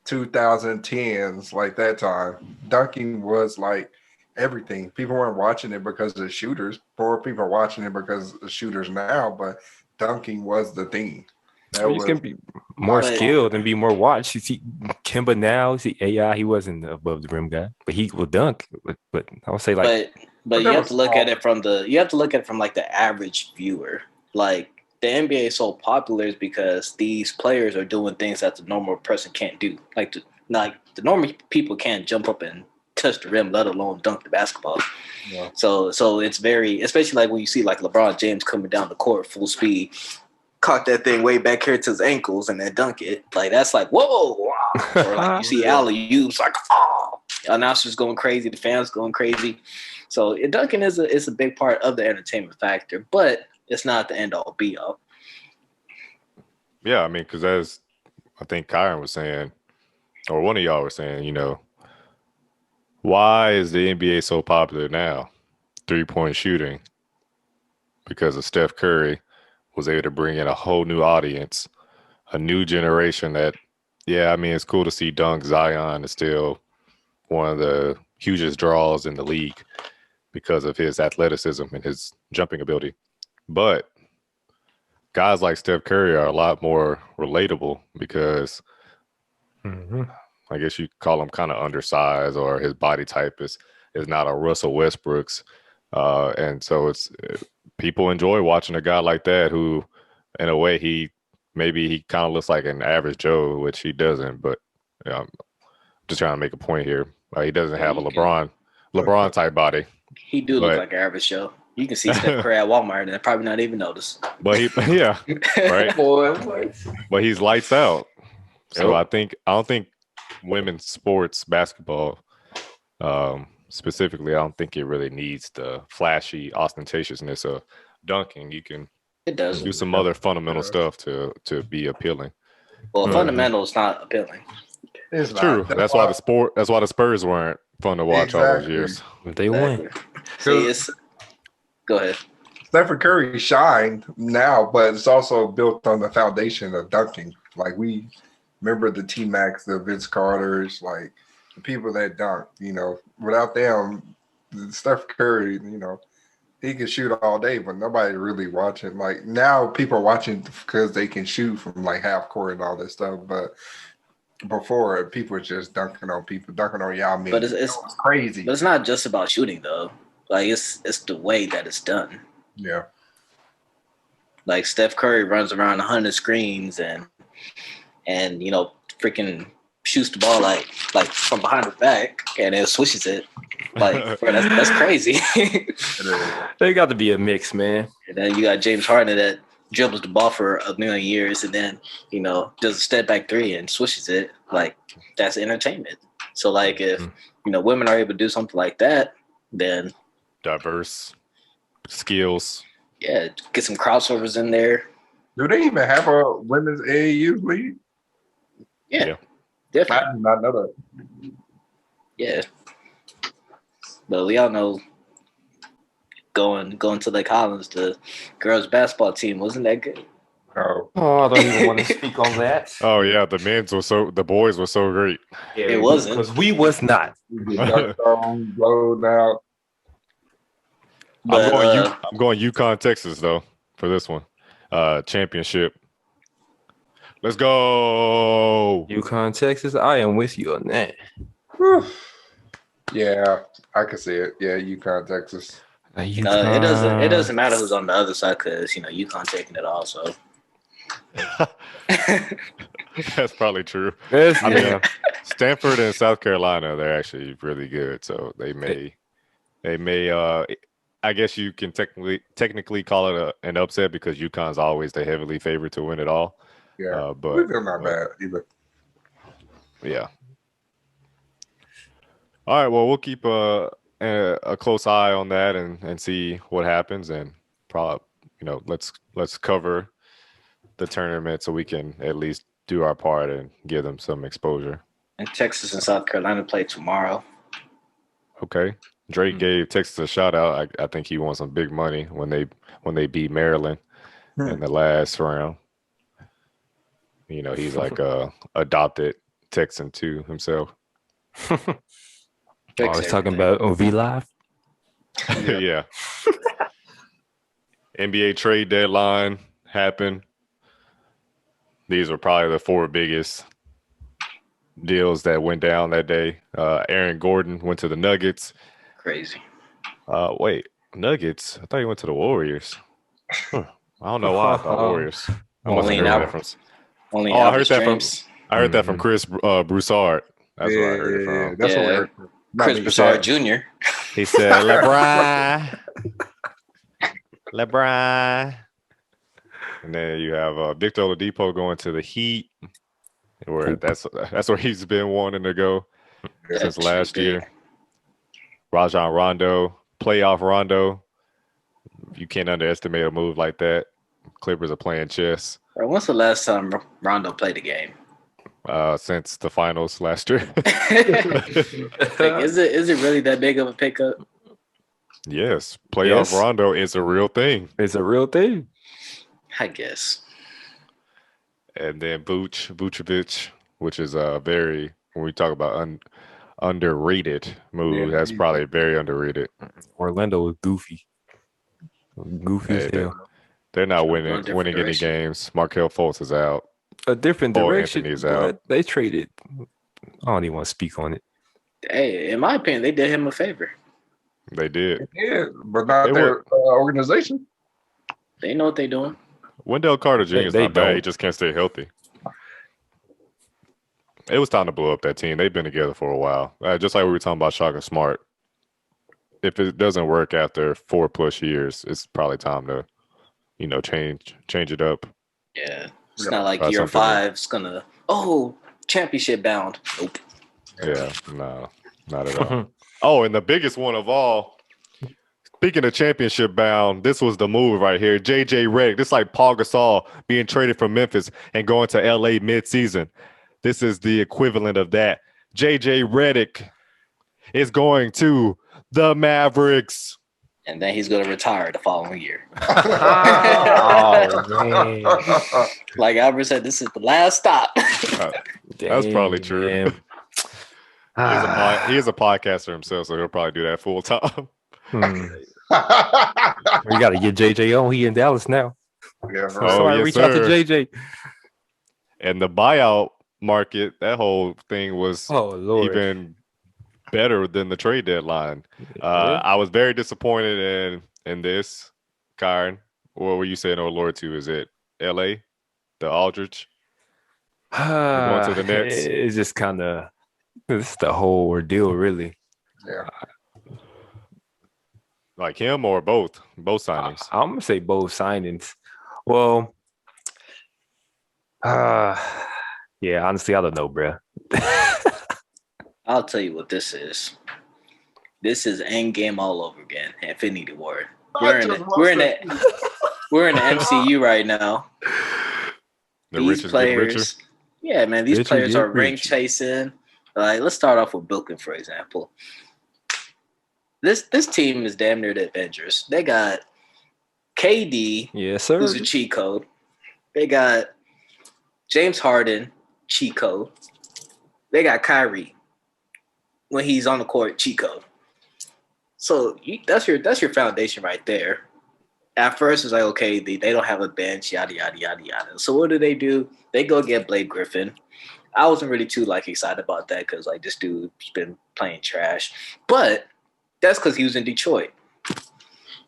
2010s, like that time. Dunking was like everything. People weren't watching it because of the shooters. More people are watching it because of the shooters now, but dunking was the thing. That You was can be more But- skilled and be more watched. You see Kimba now, you see AI, he wasn't above the rim guy, but he will dunk. But I would say like but you that have was to look at small. it from like the average viewer. Like the NBA is so popular is because these players are doing things that the normal person can't do. Like the normal people can't jump up and touch the rim, let alone dunk the basketball. Yeah. So it's very, especially like when you see like LeBron James coming down the court full speed, cock that thing way back here to his ankles and then dunk it. Like that's like whoa, wow. Or like you see alley oops like oh, announcers going crazy, the fans going crazy. So dunking is a big part of the entertainment factor, but it's not the end all be all. Yeah, I mean, because as I think Kyron was saying, or one of y'all was saying, why is the NBA so popular now? 3-point shooting. Because of Steph Curry was able to bring in a whole new audience, a new generation that, yeah, I mean, it's cool to see Dunk. Zion is still one of the hugest draws in the league because of his athleticism and his jumping ability. But guys like Steph Curry are a lot more relatable because I guess you call him kind of undersized, or his body type is not a Russell Westbrook's, and so it's people enjoy watching a guy like that who, in a way, he kind of looks like an average Joe, which he doesn't. But I'm just trying to make a point here. He doesn't have a LeBron type body, He do look But- like an average show. You can see Steph Curry at Walmart and probably not even notice. but yeah, right. boy. But he's lights out. So Yep. I don't think women's sports basketball specifically, I don't think it really needs the flashy ostentatiousness of dunking. You can It does. Do some other fundamental stuff to be appealing. Well, fundamental is not appealing. It's True. not. That's why the Spurs weren't fun to watch all those years. They won. See, go ahead. Stephen Curry shined now, but it's also built on the foundation of dunking. Like we remember the T Max, the Vince Carters, like the people that dunk. Without them, Steph Curry, he can shoot all day, but nobody really watching. Like now, people are watching because they can shoot from like half court and all this stuff. But before, people were just dunking on people, dunking on Yao Ming. But it's crazy. But it's not just about shooting though. Like it's the way that it's done. Yeah. Like Steph Curry runs around 100 screens and freaking shoots the ball like from behind the back and then swishes it. Like bro, that's crazy. They got to be a mix, man. And then you got James Harden that dribbles the ball for a million years and then does a step back three and swishes it. Like that's entertainment. So like if women are able to do something like that, then diverse skills. Yeah, get some crossovers in there. Do they even have a women's AAU league? Yeah. I Definitely. did not know that. Yeah. But we all know going to Lake Collins, the girls basketball team wasn't that good. Oh, I don't even want to speak on that. Oh yeah, the boys were so great. Yeah, It wasn't. because we was not. we get dunked on, blown out. But, I'm going UConn, Texas though for this one. Championship. Let's go. UConn, Texas. I am with you on that. Whew. Yeah, I can see it. Yeah, UConn, Texas. it doesn't matter who's on the other side because UConn taking it all. So That's probably true. Yes, I yeah. mean, Stanford and South Carolina, they're actually really good. So they may I guess you can technically call it an upset because UConn's always the heavily favored to win it all. Yeah, but they're not bad either. Yeah. All right. Well, we'll keep a close eye on that and see what happens, and probably let's cover the tournament so we can at least do our part and give them some exposure. and Texas and South Carolina play tomorrow. Okay. Drake gave Texas a shout out. I think he won some big money when they beat Maryland in the last round. He's like a adopted Texan too himself. I was talking about OV Live. Yeah. NBA trade deadline happened. These were probably the four biggest deals that went down that day. Aaron Gordon went to the Nuggets. Crazy. Wait, Nuggets? I thought he went to the Warriors. I don't know why I thought Warriors. I must have heard that from. Only I heard that James. I heard that from Chris Broussard. That's where I heard it from. That's what I heard. Chris Broussard Jr. He said, LeBron. And then you have Victor Oladipo going to the Heat, where that's where he's been wanting to go since last year. Rajon Rondo, playoff Rondo. You can't underestimate a move like that. Clippers are playing chess. Bro, when's the last time Rondo played a game? Since the finals last year. Is it really that big of a pickup? Yes, playoff Rondo is a real thing. It's a real thing. I guess. And then Vucevic, which is a very, when we talk about underrated move, that's probably very underrated. Orlando was goofy. Goofy as hell. They're not winning any games. Markelle Fultz is out. A different direction. Anthony's but out. They traded. I don't even want to speak on it. Hey, in my opinion, they did him a favor. They did. Yeah, but not their organization. They know what they're doing. Wendell Carter Jr. is not bad. don't. He just can't stay healthy. It was time to blow up that team. They've been together for a while. Just like we were talking about Shaka Smart. If it doesn't work after 4+ years, it's probably time to, change it up. Yeah. It's not like year 5's gonna championship bound. Nope. Yeah, no, not at all. Oh, and the biggest one of all, Speaking of championship bound, this was the move right here. JJ Redick, this is like Paul Gasol being traded from Memphis and going to LA midseason. This is the equivalent of that. JJ Redick is going to the Mavericks. And then he's going to retire the following year. Oh, man. Like Albert said, this is the last stop. That's probably true. Damn. He is a podcaster himself, so he'll probably do that full time. We got to get JJ on. He in Dallas now. Yeah, So bro. somebody yes, reach out to sir. JJ. And the buyout market, that whole thing was Oh, Lord. even better than the trade deadline. Yeah. I was very disappointed in this, Kyron. What were you saying, oh Lord, to? Is it LA? The Aldridge? going to the Nets? It's just kind of it's the whole ordeal, really. Yeah. Like him or both? Both signings. I'm gonna say both signings. Well, yeah, honestly, I don't know, bro. I'll tell you what this is. This is Endgame all over again. Infinity War. We're in the MCU right now. The These rich is getting richer. players, yeah, man, these Richer players get are ring richer. chasing. Like, let's start off with Bilkin, for example. This team is damn near the Avengers. They got KD, Yes, sir. who's a cheat code. They got James Harden, cheat code. They got Kyrie when he's on the court, cheat code. So that's your foundation right there. At first, it's like, okay, they don't have a bench, yada yada yada yada. So what do? They go get Blake Griffin. I wasn't really too excited about that because this dude's been playing trash, but that's because he was in Detroit.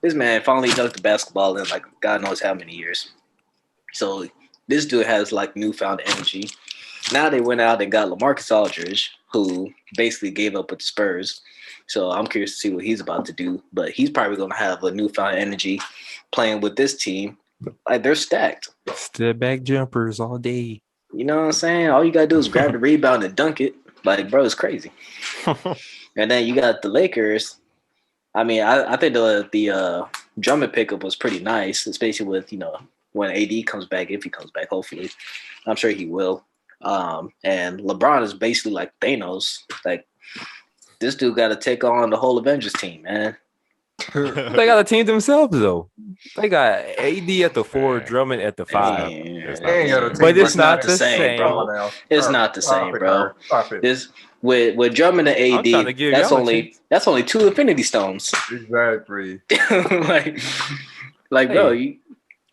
This man finally dunked the basketball in God knows how many years. So this dude has newfound energy. Now they went out and got LaMarcus Aldridge, who basically gave up with the Spurs. So I'm curious to see what he's about to do. But he's probably going to have a newfound energy playing with this team. They're stacked. Step back jumpers all day. You know what I'm saying? All you got to do is grab the rebound and dunk it. Bro, it's crazy. And then you got the Lakers. I mean, I think the Drummond pickup was pretty nice, especially with, when AD comes back, if he comes back, hopefully. I'm sure he will. And LeBron is basically like Thanos. This dude got to take on the whole Avengers team, man. They got a team themselves, though. They got AD at the 4, Drummond at the 5. It's But it's not the same, bro. It's not the same, bro. Stop it. This with Drummond and I'm trying to AD, give that's y'all a only chance. 2 Infinity Stones. Exactly. Bro,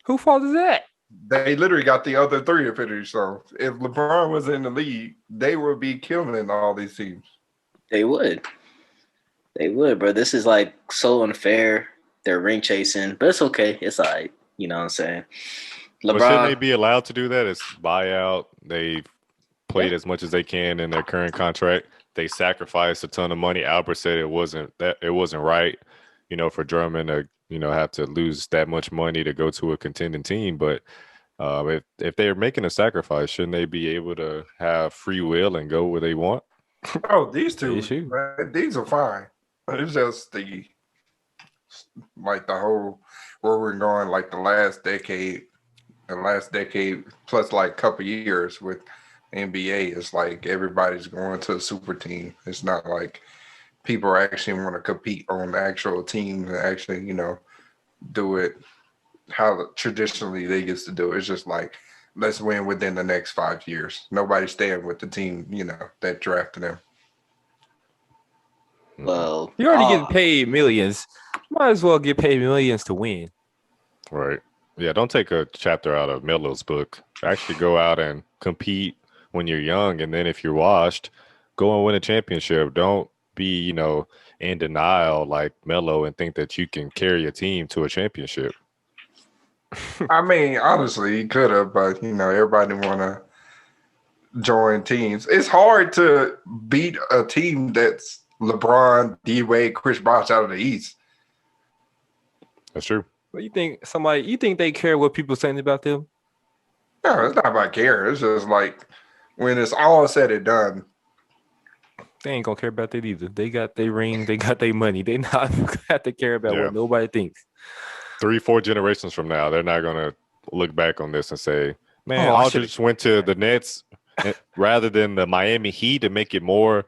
Who fault is that? They literally got the other 3 Infinity Stones. If LeBron was in the league, they would be killing all these teams. they would, bro. This is so unfair. They're ring chasing, but it's okay. It's all right. You know what I'm saying? But shouldn't they LeBron, be allowed to do that? It's buyout. They've played as much as they can in their current contract. They sacrificed a ton of money. Albert said it wasn't right, for Drummond to, have to lose that much money to go to a contending team. But if they're making a sacrifice, shouldn't they be able to have free will and go where they want? Oh, these two, They should. man, these are fine. It's just the whole where we're going, the last decade plus couple years with NBA. It's everybody's going to a super team. It's not like people actually want to compete on the actual team and actually, do it how traditionally they used to do it. It's just let's win within the next 5 years. Nobody's staying with the team, that drafted them. well, You already getting paid millions. Might as well get paid millions to win. Right. Yeah, don't take a chapter out of Melo's book. Actually go out and compete when you're young, and then if you're washed, go and win a championship. Don't be, in denial like Melo and think that you can carry a team to a championship. I mean, honestly, he could have, but everybody want to join teams. It's hard to beat a team that's LeBron, D-Wade, Chris Bosh out of the East. That's true. But you think they care what people saying about them? No, it's not about care. It's just when it's all said and done, they ain't gonna care about that either. They got their ring, they got their money. They not have to care about Yeah. what nobody thinks. 3-4 generations from now, they're not gonna look back on this and say, "Man, Oh, I should've- Aldridge went to the Nets rather than the Miami Heat to make it more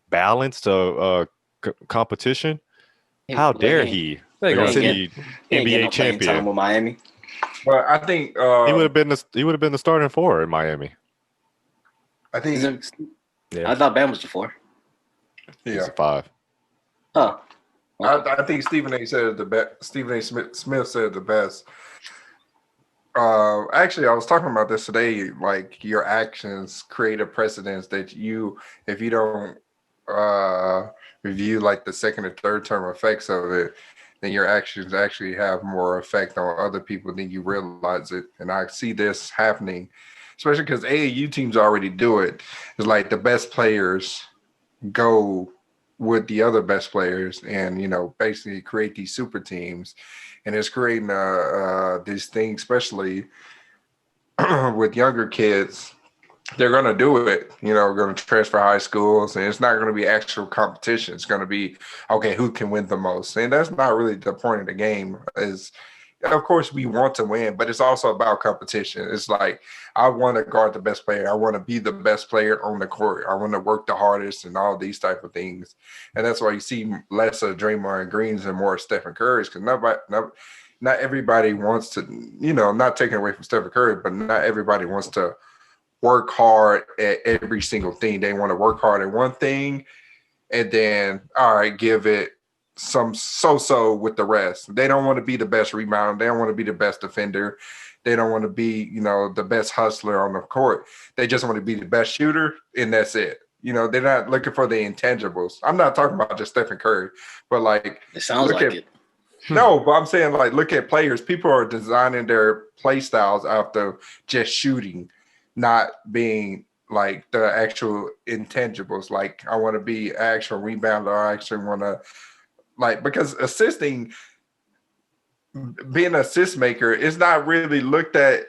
balanced competition." How dare he? They They're gonna gonna see He ain't getting NBA no playing time champion. with Miami. But I think He would have been the starting four in Miami. I think Yeah. I thought Bam was the 4. He's yeah. a 5. Oh, I think Stephen A. said it the best. Stephen A. Smith said it the best. Actually, I was talking about this today. Like your actions create a precedence that if you don't review like the second or third term effects of it, then your actions actually have more effect on other people than you realize it. And I see this happening, especially because AAU teams already do it. It's like the best players go with the other best players and basically create these super teams, and it's creating this thing, especially with younger kids. They're going to do it, going to transfer high schools, and it's not going to be actual competition. It's going to be, okay, who can win the most? And that's not really the point of the game. Is, of course, we want to win, but it's also about competition. It's like, I want to guard the best player. I want to be the best player on the court. I want to work the hardest and all these type of things. And that's why you see less of Draymond Greens and more Stephen Curry's, because not everybody wants to, not taking away from Stephen Curry, but not everybody wants to work hard at every single thing. They want to work hard at one thing and then, all right, give it some so-so with the rest. They don't want to be the best rebounder. They don't want to be the best defender. They don't want to be, the best hustler on the court. They just want to be the best shooter, and that's it. They're not looking for the intangibles. I'm not talking about just Stephen Curry, but like it sounds like it. No, but I'm saying like look at players. People are designing their play styles after just shooting, not being like the actual intangibles. Like I want to be an actual rebounder. I actually want to because being an assist maker is not really looked at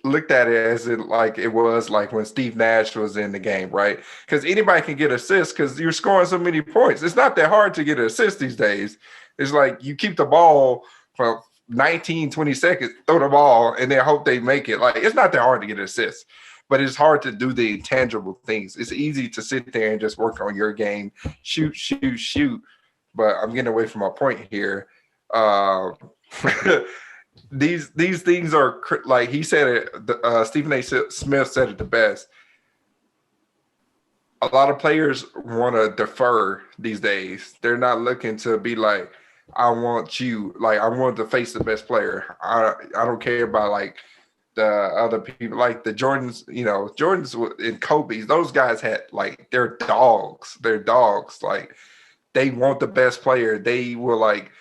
it as it like it was like when Steve Nash was in the game, right? Because anybody can get assists because you're scoring so many points. It's not that hard to get an assist these days. It's like you keep the ball for 19, 20 seconds, throw the ball, and then hope they make it. Like it's not that hard to get an assist, but it's hard to do the intangible things. It's easy to sit there and just work on your game, shoot. But I'm getting away from my point here. These things are like he said it. Stephen A. Smith said it the best. A lot of players want to defer these days. They're not looking to be like, I want you. Like I want to face the best player. I don't care about like the other people, like the Jordans. Jordans and Kobe's. Those guys had like they're dogs. They're dogs. Like they want the best player. They will like.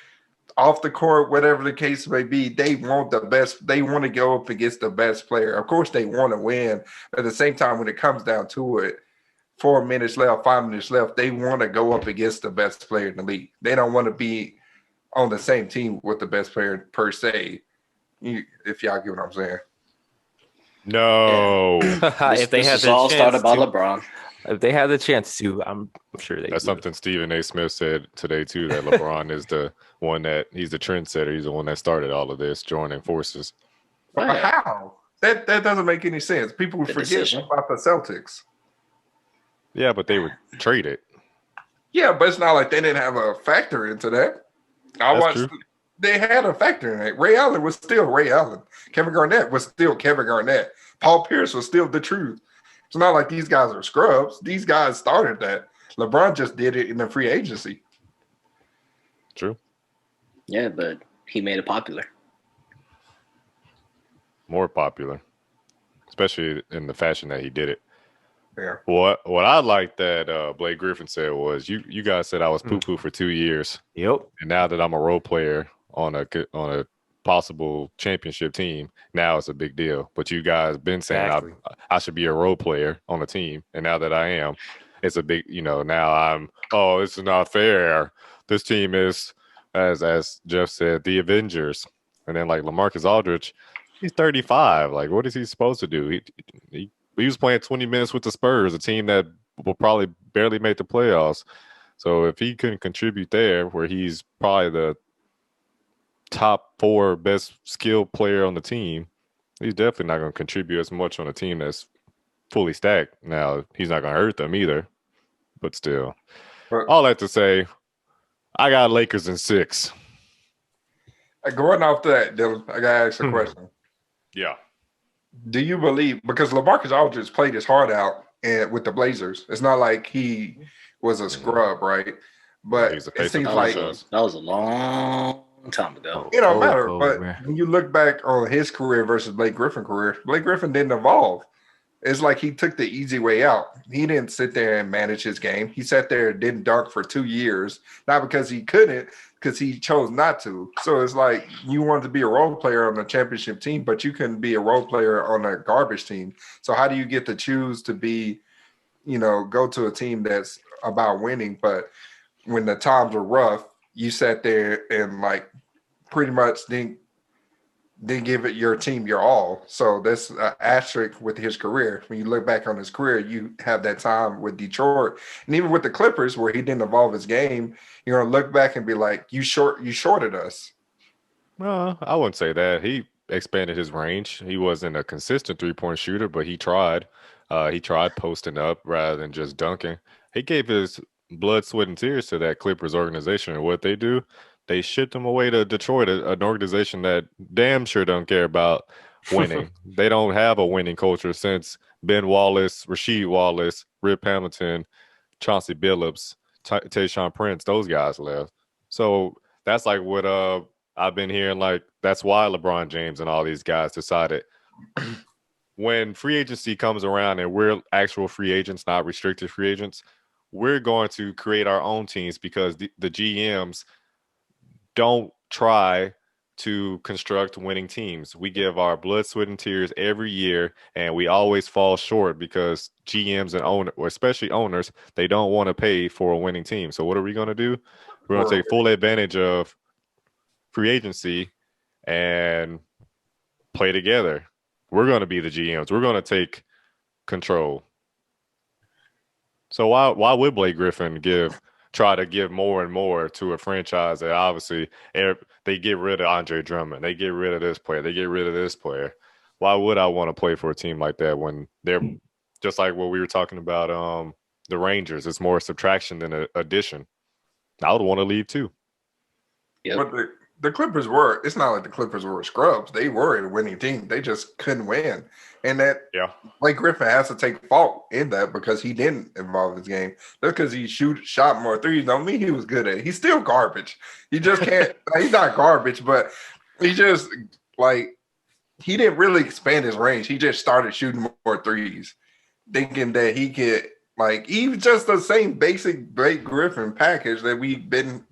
Off the court, whatever the case may be, they want the best. They want to go up against the best player. Of course, they want to win. But at the same time, when it comes down to it, 4 minutes left, 5 minutes left, they want to go up against the best player in the league. They don't want to be on the same team with the best player per se. If y'all get what I'm saying. No. If they had this all the started chance by to, LeBron. if they had the chance to, I'm sure they. That's would. something Stephen A. Smith said today too. That LeBron is the one he's the trendsetter. He's the one that started all of this, joining forces. But how? That doesn't make any sense. People forget decision. about the Celtics. Yeah, but they would trade it. Yeah, but it's not like they didn't have a factor into that. That's true. They had a factor in it. Ray Allen was still Ray Allen. Kevin Garnett was still Kevin Garnett. Paul Pierce was still the truth. It's not like these guys are scrubs. These guys started that. LeBron just did it in the free agency. True. Yeah, but he made it popular. More popular, especially in the fashion that he did it. Yeah. What I liked that Blake Griffin said was, you guys said I was poo-poo for 2 years. Yep. And now that I'm a role player on a possible championship team, now it's a big deal. But you guys been saying Exactly. I should be a role player on a team, and now that I am, it's a big. Now this is not fair. This team is, as Jeff said, the Avengers, and then like LaMarcus Aldridge, he's 35. Like, what is he supposed to do? He was playing 20 minutes with the Spurs, a team that will probably barely make the playoffs. So if he couldn't contribute there, where he's probably the top 4 best skilled player on the team, he's definitely not going to contribute as much on a team that's fully stacked. Now, he's not going to hurt them either, but still. But All that to say, I got Lakers in 6. going off that, Dylan, I gotta ask a question. Yeah. Do you believe, because LaMarcus Aldridge played his heart out with the Blazers, it's not like he was a scrub, right? But he's the it face of seems the like franchise. That was a long time ago. it don't matter. Cold, But when you look back on his career versus Blake Griffin's career, Blake Griffin didn't evolve. It's like he took the easy way out. He didn't sit there and manage his game. He sat there and didn't dunk for 2 years, not because he couldn't, because he chose not to. So it's like you wanted to be a role player on a championship team, but you couldn't be a role player on a garbage team. So how do you get to choose to be, go to a team that's about winning, but when the times were rough, you sat there and like pretty much didn't give it your team your all. So that's an asterisk with his career. When you look back on his career, you have that time with Detroit, and even with the Clippers, where he didn't evolve his game. You're gonna look back and be like, you shorted us. No, I wouldn't say that. He expanded his range. He wasn't a consistent 3-point shooter, but he tried. He tried posting up rather than just dunking. He gave his blood, sweat, and tears to that Clippers organization. And what they do, they shipped him away to Detroit, an organization that damn sure don't care about winning. They don't have a winning culture since Ben Wallace, Rasheed Wallace, Rip Hamilton, Chauncey Billups, Tayshaun Prince, those guys left. So that's like what I've been hearing. Like that's why LeBron James and all these guys decided when free agency comes around and we're actual free agents, not restricted free agents, we're going to create our own teams because the GMs don't try to construct winning teams. We give our blood, sweat, and tears every year, and we always fall short because GMs and owners, especially owners, they don't want to pay for a winning team. So what are we going to do? We're going to take full advantage of free agency and play together. We're going to be the GMs. We're going to take control. So why would Blake Griffin try to give more and more to a franchise that obviously they get rid of Andre Drummond, they get rid of this player, they get rid of this player? Why would I want to play for a team like that when they're just like what we were talking about the Rangers? It's more subtraction than addition. I would want to leave too. Yep. But the Clippers were, it's not like the Clippers were scrubs. They were a winning team. They just couldn't win. And that Blake Griffin has to take fault in that because he didn't involve his game. Just because he shot more threes don't mean he was good at it. He's still garbage. He just can't, he's not garbage, but he just he didn't really expand his range. He just started shooting more threes, thinking that he could, even just the same basic Blake Griffin package that we've been,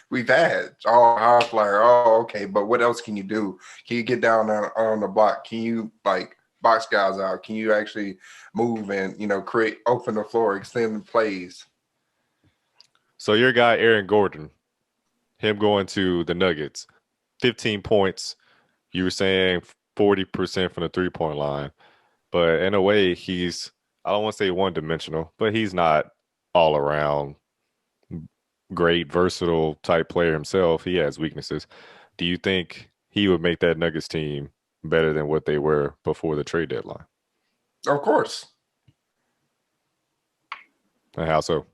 we've had. Oh, high flyer. Oh, okay. But what else can you do? Can you get down on the block? Can you box guys out? Can you actually move and, open the floor, extend the plays? So your guy, Aaron Gordon, him going to the Nuggets, 15 points. You were saying 40% from the 3-point line. But in a way, I don't want to say one-dimensional, but he's not all around great, versatile type player himself. He has weaknesses. Do you think he would make that Nuggets team better than what they were before the trade deadline? Of course. And how so?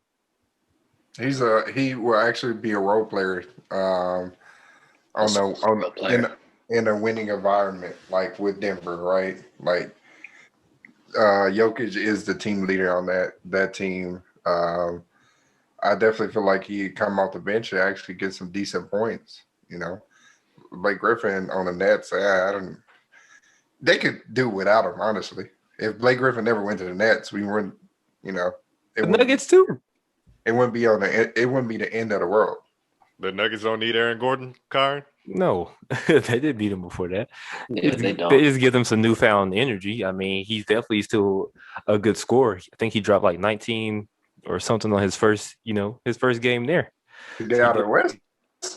He will actually be a role player in a winning environment, like with Denver, right? Jokic is the team leader on that team. I definitely feel like he'd come off the bench and actually get some decent points. Blake Griffin on the Nets, they could do without him, honestly. If Blake Griffin never went to the Nets, we wouldn't, the Nuggets too. It wouldn't be the end of the world. The Nuggets don't need Aaron Gordon, Kyron? No, they did beat him before that. Yeah, they don't. They just give them some newfound energy. I mean, he's definitely still a good scorer. I think he dropped 19 or something on his first game there. They out of the West.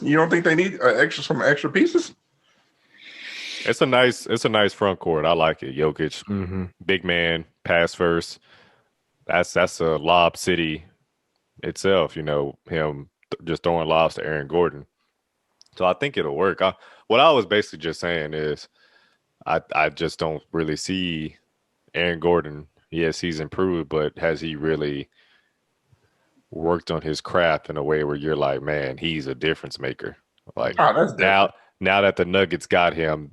You don't think they need some extra pieces? It's a nice front court. I like it. Jokic, big man, pass first. that's a lob city itself. Him just throwing lobs to Aaron Gordon. So I think it'll work. What I was basically just saying is I just don't really see Aaron Gordon. Yes, he's improved, but has he really worked on his craft in a way where you're like, man, he's a difference maker? Like Oh, that's different. now that the Nuggets got him,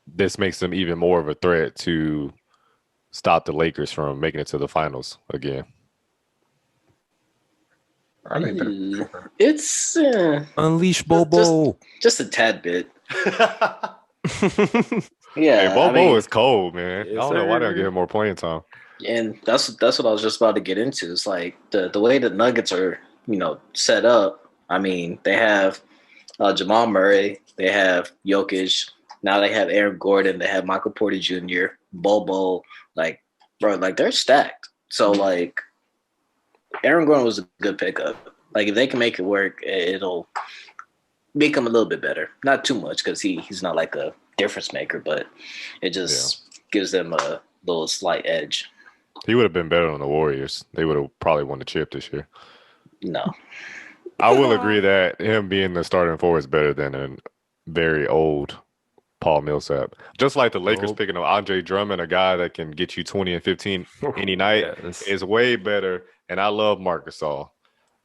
this makes them even more of a threat to stop the Lakers from making it to the finals again. I think that's It's Unleash Bobo. just a tad bit. Hey, Yeah, I Bobo mean, is cold, man. Yes, I don't know why they don't sir. give him more playing time. and that's what I was just about to get into. It's like the way the Nuggets are, set up. I mean, they have Jamal Murray, they have Jokic, now they have Aaron Gordon, they have Michael Porter Jr., Bobo, like bro, like they're stacked. So like Aaron Gordon was a good pickup. Like if they can make it work, it'll make him a little bit better. Not too much because he's not like a difference maker, but it just gives them a little slight edge. He would have been better on the Warriors. They would have probably won the chip this year. No. I will agree that him being the starting forward is better than a very old Paul Millsap. Just like the Lakers Nope. picking up Andre Drummond, a guy that can get you 20 and 15 any night, Yes. is way better. And I love Marc Gasol,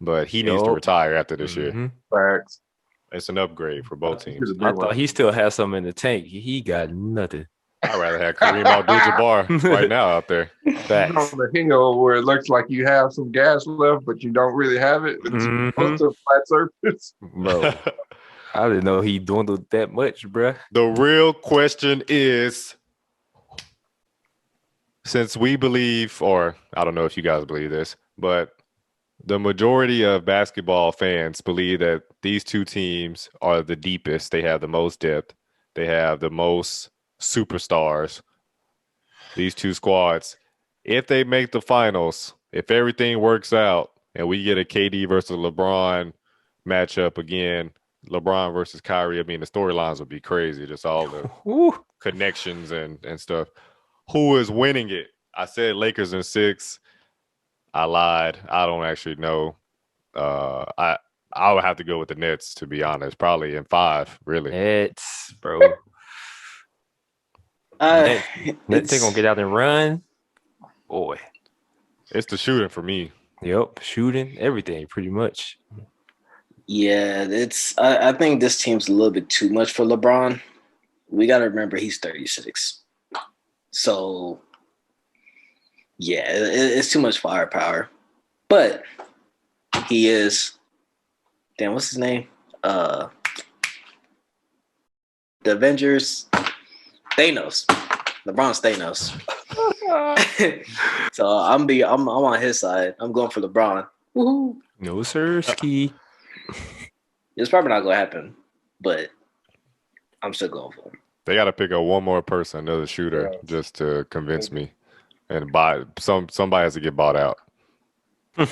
but he needs to Yup. retire after this year. Mhm. facts. It's an upgrade for both teams. I thought he still had something in the tank. He got nothing. I'd rather have Kareem Abdul-Jabbar right now out there. Facts. on the hill where it looks like you have some gas left, but you don't really have it. It's Mhm. close to a flat surface. Bro, I didn't know he dwindled that much, bruh. The real question is, since we believe, or I don't know if you guys believe this, but the majority of basketball fans believe that these two teams are the deepest. They have the most depth. They have the most superstars. These two squads, if they make the finals, if everything works out and we get a KD versus LeBron matchup again, LeBron versus Kyrie, I mean, the storylines would be crazy. Just all the Woo. connections and stuff. Who is winning it? I said Lakers in 6. I lied. I don't actually know. I would have to go with the Nets, to be honest. Probably in 5, really. Nets, bro. Uh, Nets ain't gonna get out and run. Boy. It's the shooting for me. Yep. Shooting, everything, pretty much. Yeah, I think this team's a little bit too much for LeBron. We got to remember he's 36. So, yeah, it's too much firepower. But he is, damn, what's his name? The Avengers, Thanos. LeBron's Thanos. So I'm on his side. I'm going for LeBron. Woohoo. No, sir, ski. It's probably not going to happen, but I'm still going for him. They got to pick up one more person, another shooter, Yeah. just to convince me. And somebody has to get bought out.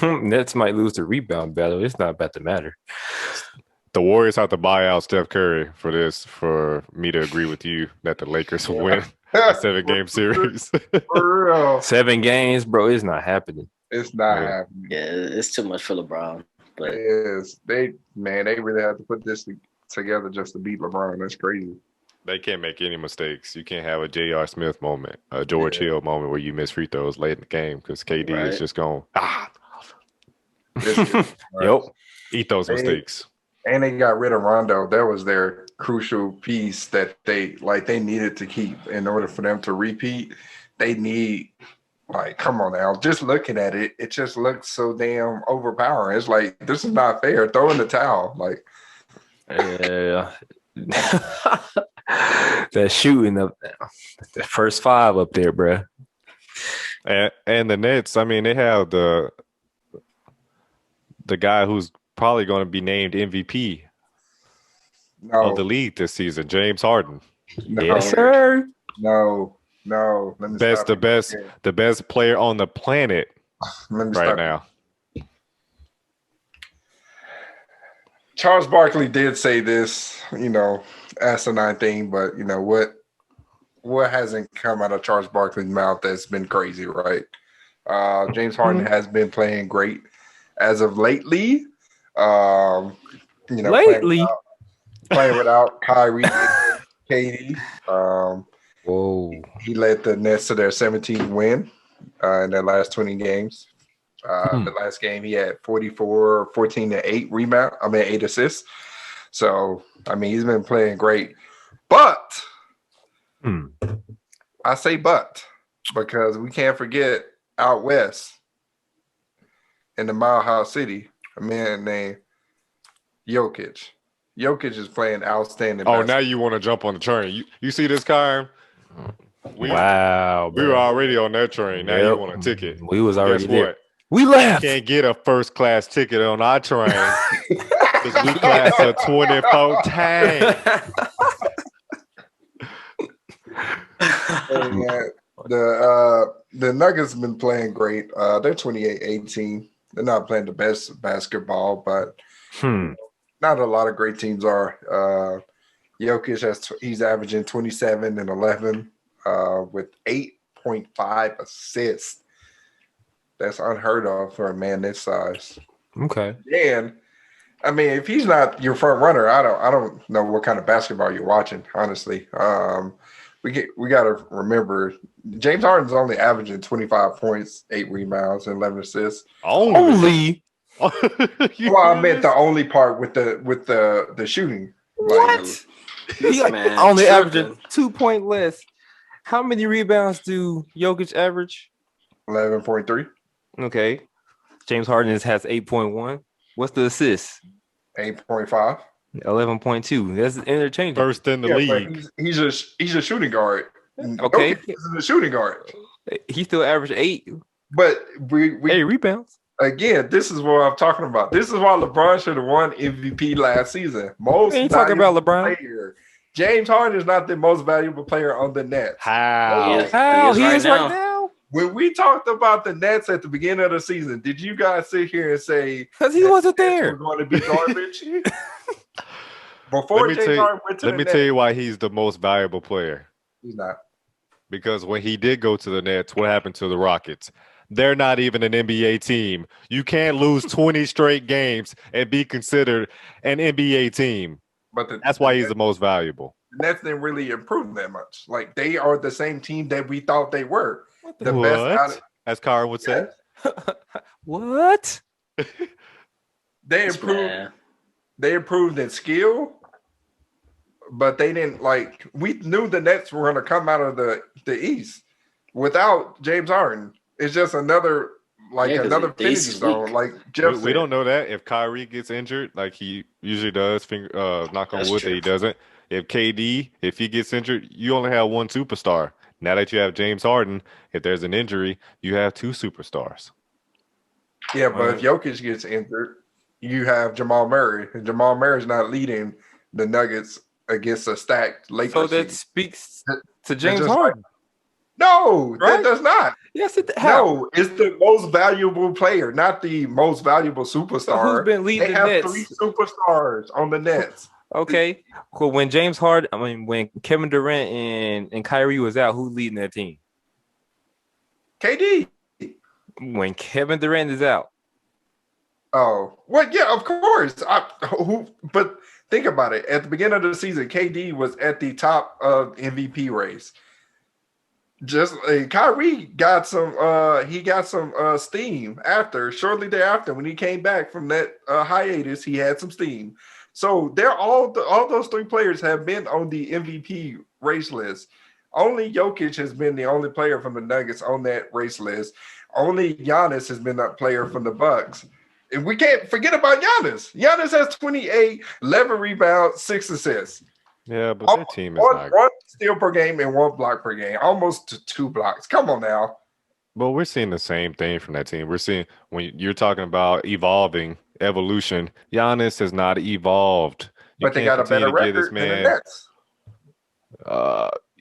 Nets might lose the rebound battle. It's not about to matter. The Warriors have to buy out Steph Curry for me to agree with you that the Lakers will win a 7-game series. For real. 7 games, bro. It's not happening. It's not Yeah. happening. Yeah, it's too much for LeBron. But It is. They really have to put this together just to beat LeBron. That's crazy. They can't make any mistakes. You can't have a J.R. Smith moment, a George Hill moment where you miss free throws late in the game because KD Right. is just going, Yep. eat those mistakes. And they got rid of Rondo. That was their crucial piece that they needed to keep in order for them to repeat. They need, come on now. Just looking at it, it just looks so damn overpowering. It's like, this is not fair. Throw in the towel. Like, Yeah. That shooting up the first 5 up there, bro. And the Nets, I mean, they have the guy who's probably going to be named MVP no, of the league this season, James Harden. no, Yes, sir. no. Let me stop The you best, there. the best player on the planet Let me right stop now. Charles Barkley did say this, asinine thing, but what hasn't come out of Charles Barkley's mouth that's been crazy, right? James Harden has been playing great as of lately. Um, Lately. playing without Kyrie and KD. Whoa. He led the Nets to their 17th win in their last 20 games. The last game he had 44, 14 to 8 rebound. 8 assists. So, he's been playing great. But I say but because we can't forget out west in the Mile High City, a man named Jokic. Jokic is playing outstanding. Oh, now you want to jump on the train. You see this, Kyron? Wow. We were already on that train. Now you Yep. want a ticket. We was already Guess there. what? We left. Can't get a first class ticket on our train because we class of 2014. The Nuggets have been playing great. They're 28-18. They're not playing the best basketball, but not a lot of great teams are. Jokic he's averaging 27 and 11 with 8.5 assists. That's unheard of for a man this size. Okay. And if he's not your front runner, I don't know what kind of basketball you're watching, honestly. We got to remember James Harden's only averaging 25 points, 8 rebounds, and 11 assists. Only. Well, I meant the only part with the shooting. What? He only averaging 2 point less. How many rebounds do Jokic average? 11.3. Okay. James Harden has 8.1. What's the assist? 8.5. 11.2. That's interchangeable. First in the league. He's a shooting guard. Okay. He's a shooting guard. He still averaged 8. But we 8 rebounds. Again, this is what I'm talking about. This is why LeBron should have won MVP last season. Most ain't talking about LeBron. Player. James Harden is not the most valuable player on the Nets. How? How? He is right now. When we talked about the Nets at the beginning of the season, did you guys sit here and say because he wasn't there? We're going to be garbage. Before James Harden went to the Nets, let me tell you why he's the most valuable player. He's not. Because when he did go to the Nets, what happened to the Rockets? They're not even an NBA team. You can't lose 20 straight games and be considered an NBA team. But that's why he's the most valuable. The Nets didn't really improve that much. Like, they are the same team that we thought they were. The best, as Kyron would say. What? They improved. They improved in skill, but they didn't we knew the Nets were going to come out of the East without James Harden. It's just another finish zone. Like Jeff said. We don't know that if Kyrie gets injured, like he usually does. Knock on wood that he doesn't. If KD, if he gets injured, you only have one superstar. Now that you have James Harden, if there's an injury, you have 2 superstars. Yeah, but if Jokic gets injured, you have Jamal Murray. And Jamal Murray's not leading the Nuggets against a stacked Lakers. So that speaks to James Harden. No, that does not. Yes, no, it's the most valuable player, not the most valuable superstar. So who's been leading the Nets? They have 3 superstars on the Nets. Okay. Well, when when Kevin Durant and Kyrie was out, who's leading that team? KD. When Kevin Durant is out. Oh, well, yeah, of course. But think about it. At the beginning of the season, KD was at the top of MVP race. Just Kyrie got some steam shortly thereafter when he came back from that hiatus. He had some steam. So they're all those 3 players have been on the MVP race list. Only Jokic has been the only player from the Nuggets on that race list. Only Giannis has been that player from the Bucks. And we can't forget about Giannis. Giannis has 28, 11 rebounds, 6 assists. Yeah, but their team is not one steal per game and 1 block per game. Almost 2 blocks. Come on now. Well, we're seeing the same thing from that team. We're seeing when you're talking about evolution, Giannis has not evolved. But they got a better record than the Nets.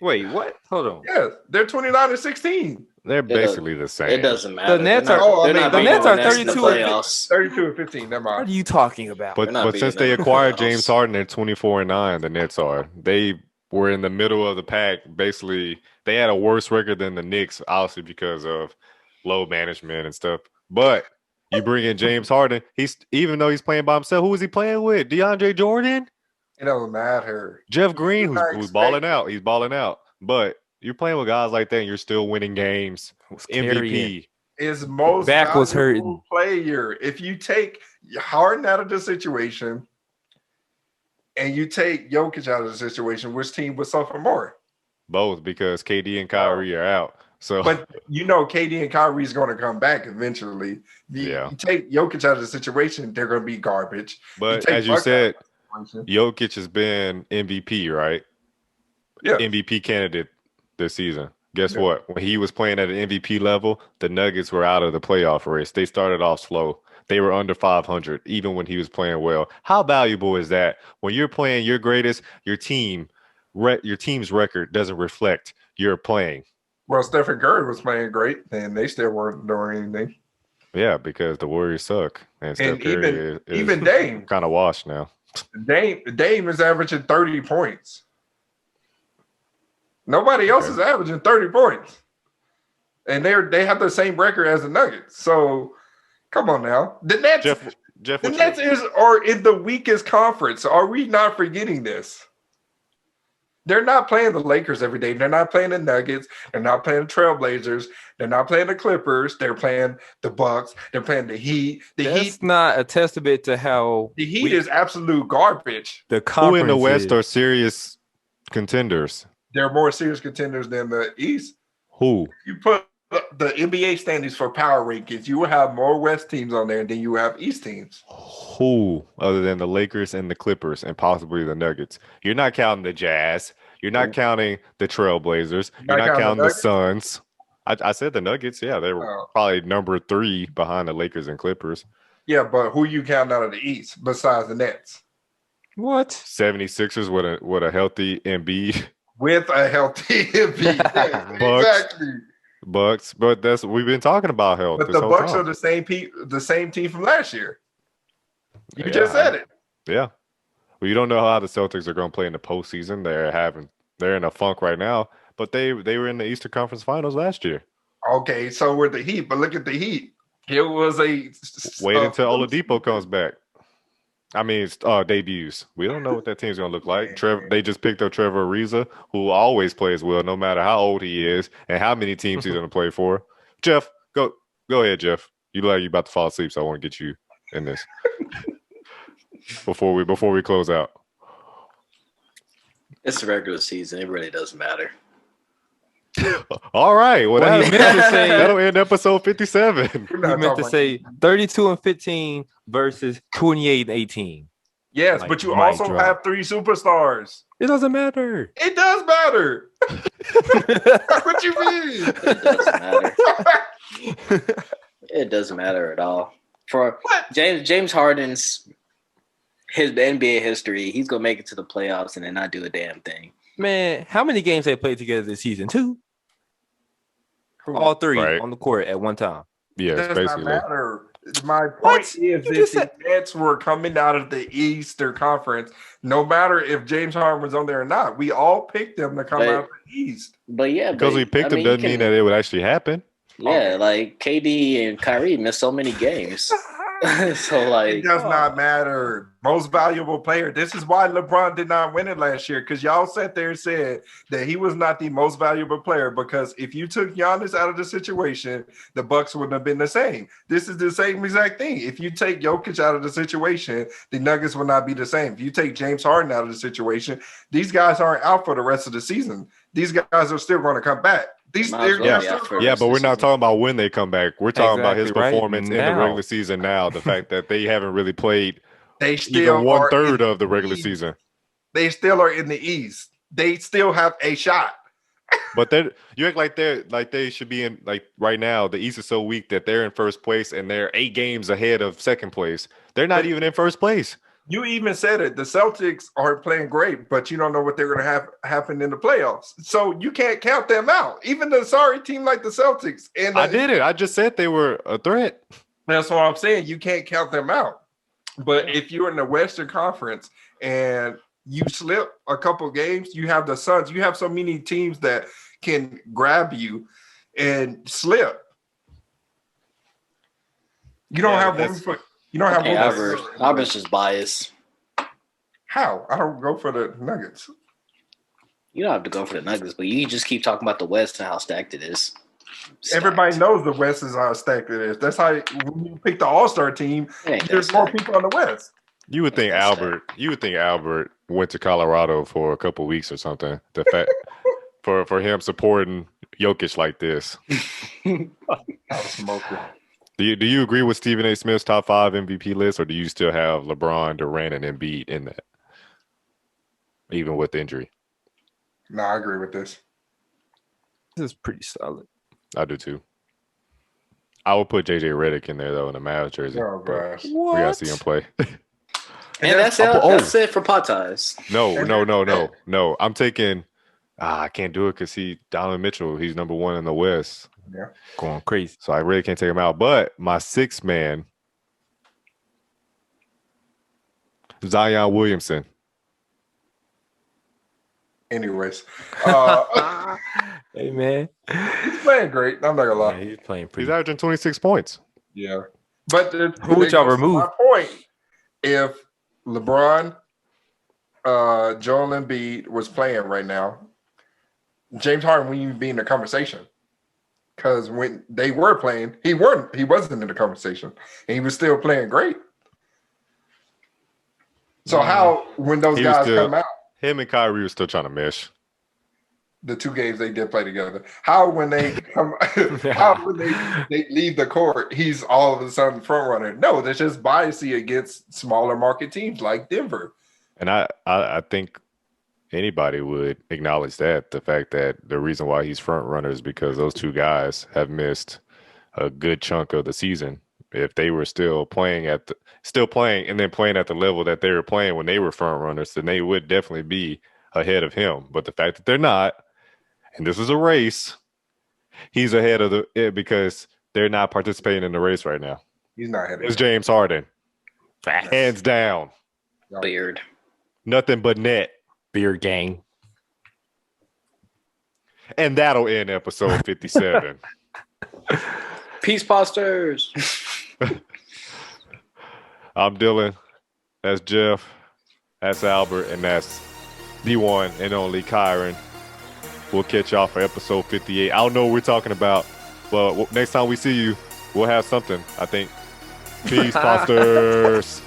Wait, what? Hold on. Yeah, they're 29-16. They're basically the same. It doesn't matter. The Nets are 32-15. Never mind. What are you talking about? But since they acquired James Harden at 24-9, the Nets they were in the middle of the pack. Basically, they had a worse record than the Knicks, obviously because of load management and stuff. But you bring in James Harden, even though he's playing by himself, who is he playing with? DeAndre Jordan? It doesn't matter. Jeff Green, You're not who's balling expecting- out. He's balling out. But you're playing with guys like that and you're still winning games. MVP. Is most Back was valuable hurting. player. If you take Harden out of the situation and you take Jokic out of the situation, which team would suffer more? Both, because KD and Kyrie are out. So, But you know, KD and Kyrie is going to come back eventually. Yeah. You take Jokic out of the situation, they're going to be garbage. but take as you Buck out said, of the situation- Jokic has been MVP, right? Yeah. MVP candidate this season. Guess Yeah. what? When he was playing at an MVP level, the Nuggets were out of the playoff race. They started off slow. They were under 500, even when he was playing well. How valuable is that when you're playing your greatest? Your team's record doesn't reflect your playing. Well, Stephen Curry was playing great, and they still weren't doing anything. Yeah, because the Warriors suck, and Steph And Curry even Dame, kind of washed now. Dame is averaging 30 points. Nobody else is averaging 30 points. And they have the same record as the Nuggets. So come on now. The Nets, Jeff, the Nets are in the weakest conference. Are we not forgetting this? They're not playing the Lakers every day. They're not playing the Nuggets. They're not playing the Trailblazers. They're not playing the Clippers. They're playing the Bucks. They're playing the Heat. That's not a testament to how The Heat is absolute garbage. the who conference in the West is. are serious contenders? They're more serious contenders than the East. Who? You put the NBA standings for power rankings, you will have more West teams on there than you have East teams. Who other than the Lakers and the Clippers and possibly the Nuggets? You're not counting the Jazz. You're not counting the Trailblazers. You're not counting the Suns. I said the Nuggets. Yeah, they were probably number 3 behind the Lakers and Clippers. Yeah, but who you count out of the East besides the Nets? What? 76ers with a healthy Embiid. With a healthy Embiid. Exactly. Bucks, but we've been talking about health. But the Bucks are the same team from last year. You just said it. Yeah. Well, you don't know how the Celtics are going to play in the postseason. They're in a funk right now, but they were in the Eastern Conference Finals last year. Okay, so we're the Heat, but look at the Heat. It was a wait until Oladipo comes back. I mean, it's debuts. We don't know what that team's going to look like. They just picked up Trevor Ariza, who always plays well, no matter how old he is and how many teams he's going to play for. Jeff, go ahead, Jeff. You look like you're about to fall asleep, so I want to get you in this before we close out. It's the regular season. It really doesn't matter. All right. Well, Well, that'll end episode 57. You meant to say 32-15 versus 28-18. Yes, Like, but you mic also drop. have 3 superstars. It doesn't matter. It does matter. What you mean? It doesn't matter. It doesn't matter at all. For What? James Harden's the NBA history, he's gonna make it to the playoffs and then not do a damn thing. Man, how many games they played together this season? 2? All 3 Right. on the court at one time. Yes, It does not basically. matter. My point What? is You if just the said- Nets were coming out of the Eastern Conference, no matter if James Harden was on there or not, we all picked them to come But- out of the East. But yeah, Because we picked them doesn't mean that it would actually happen. Yeah, like KD and Kyrie missed so many games. So It like, does not matter. Most valuable player. This is why LeBron did not win it last year, because y'all sat there and said that he was not the most valuable player. Because if you took Giannis out of the situation, the Bucks wouldn't have been the same. This is the same exact thing. If you take Jokic out of the situation, the Nuggets will not be the same. If you take James Harden out of the situation, these guys aren't out for the rest of the season. These guys are still going to come back. These Might as well they're be still- out for Yeah, rest but of we're the not season. talking about when they come back. We're talking about his Exactly right performance in the now. regular season now. The fact that they haven't really played they even still are 1/3 in of the regular East. season. They still are in the East. They still have a shot. But you act like they should be in, like, right now. The East is so weak that they're in first place and they're 8 games ahead of second place. They're not even in first place. You even said it. The Celtics are playing great, but you don't know what they're going to have happen in the playoffs. So you can't count them out. Even the sorry team like the Celtics. And I did it. I just said they were a threat. That's what I'm saying. You can't count them out. But if you're in the Western Conference and you slip a couple games, you have the Suns. You have so many teams that can grab you and slip. You don't Yeah, have but room that's- for. You don't have Hey, room for. Albert's just biased. How? I don't go for the Nuggets. You don't have to go for the Nuggets, but you just keep talking about the West and how stacked it is. Stacked. Everybody knows the West is how stacked it is. That's how when you pick the All-Star team, It ain't that there's more stacked. people on the West. You would think That's Albert. You would think Albert went to Colorado for a couple weeks or something. The fact for him supporting Jokic like this. I was smoking. Do you agree with Stephen A. Smith's top 5 MVP list, or do you still have LeBron, Durant, and Embiid in that, even with injury? No, I agree with this. This is pretty solid. I do too. I would put JJ Redick in there though in the Mavs jersey. Oh but gosh. we gotta see him play. And that's it. That's it for pot ties. No. I'm taking. I can't do it because Donovan Mitchell. He's number 1 in the West. Yeah. Going crazy. So I really can't take him out. But my 6th man, Zion Williamson. Anyways, Hey man, he's playing great. I'm not gonna lie. yeah, he's playing He's pretty. averaging 26 points. Yeah, but Who would y'all remove? My point: if LeBron, Joel Embiid was playing right now, James Harden wouldn't even be in the conversation. Because when they were playing, he wasn't in the conversation, and he was still playing great. So how when those He was guys still- come out? Him and Kyrie were still trying to mesh. The 2 games they did play together. How when they come, how when they leave the court, he's all of a sudden front runner. No, there's just biasy against smaller market teams like Denver. And I think anybody would acknowledge that the fact that the reason why he's front runner is because those 2 guys have missed a good chunk of the season. If they were still playing and then playing at the level that they were playing when they were front runners, then they would definitely be ahead of him. But the fact that they're not, and this is a race, he's ahead of it because they're not participating in the race right now. He's not headed. It's James Harden, Facts. hands down, Beard. nothing but net. Beer gang. And that'll end episode 57. Peace posters. I'm Dylan. That's Jeff. That's Albert. And that's the one and only Kyron. We'll catch y'all for episode 58. I don't know what we're talking about, but next time we see you, we'll have something, I think. Peace, posters.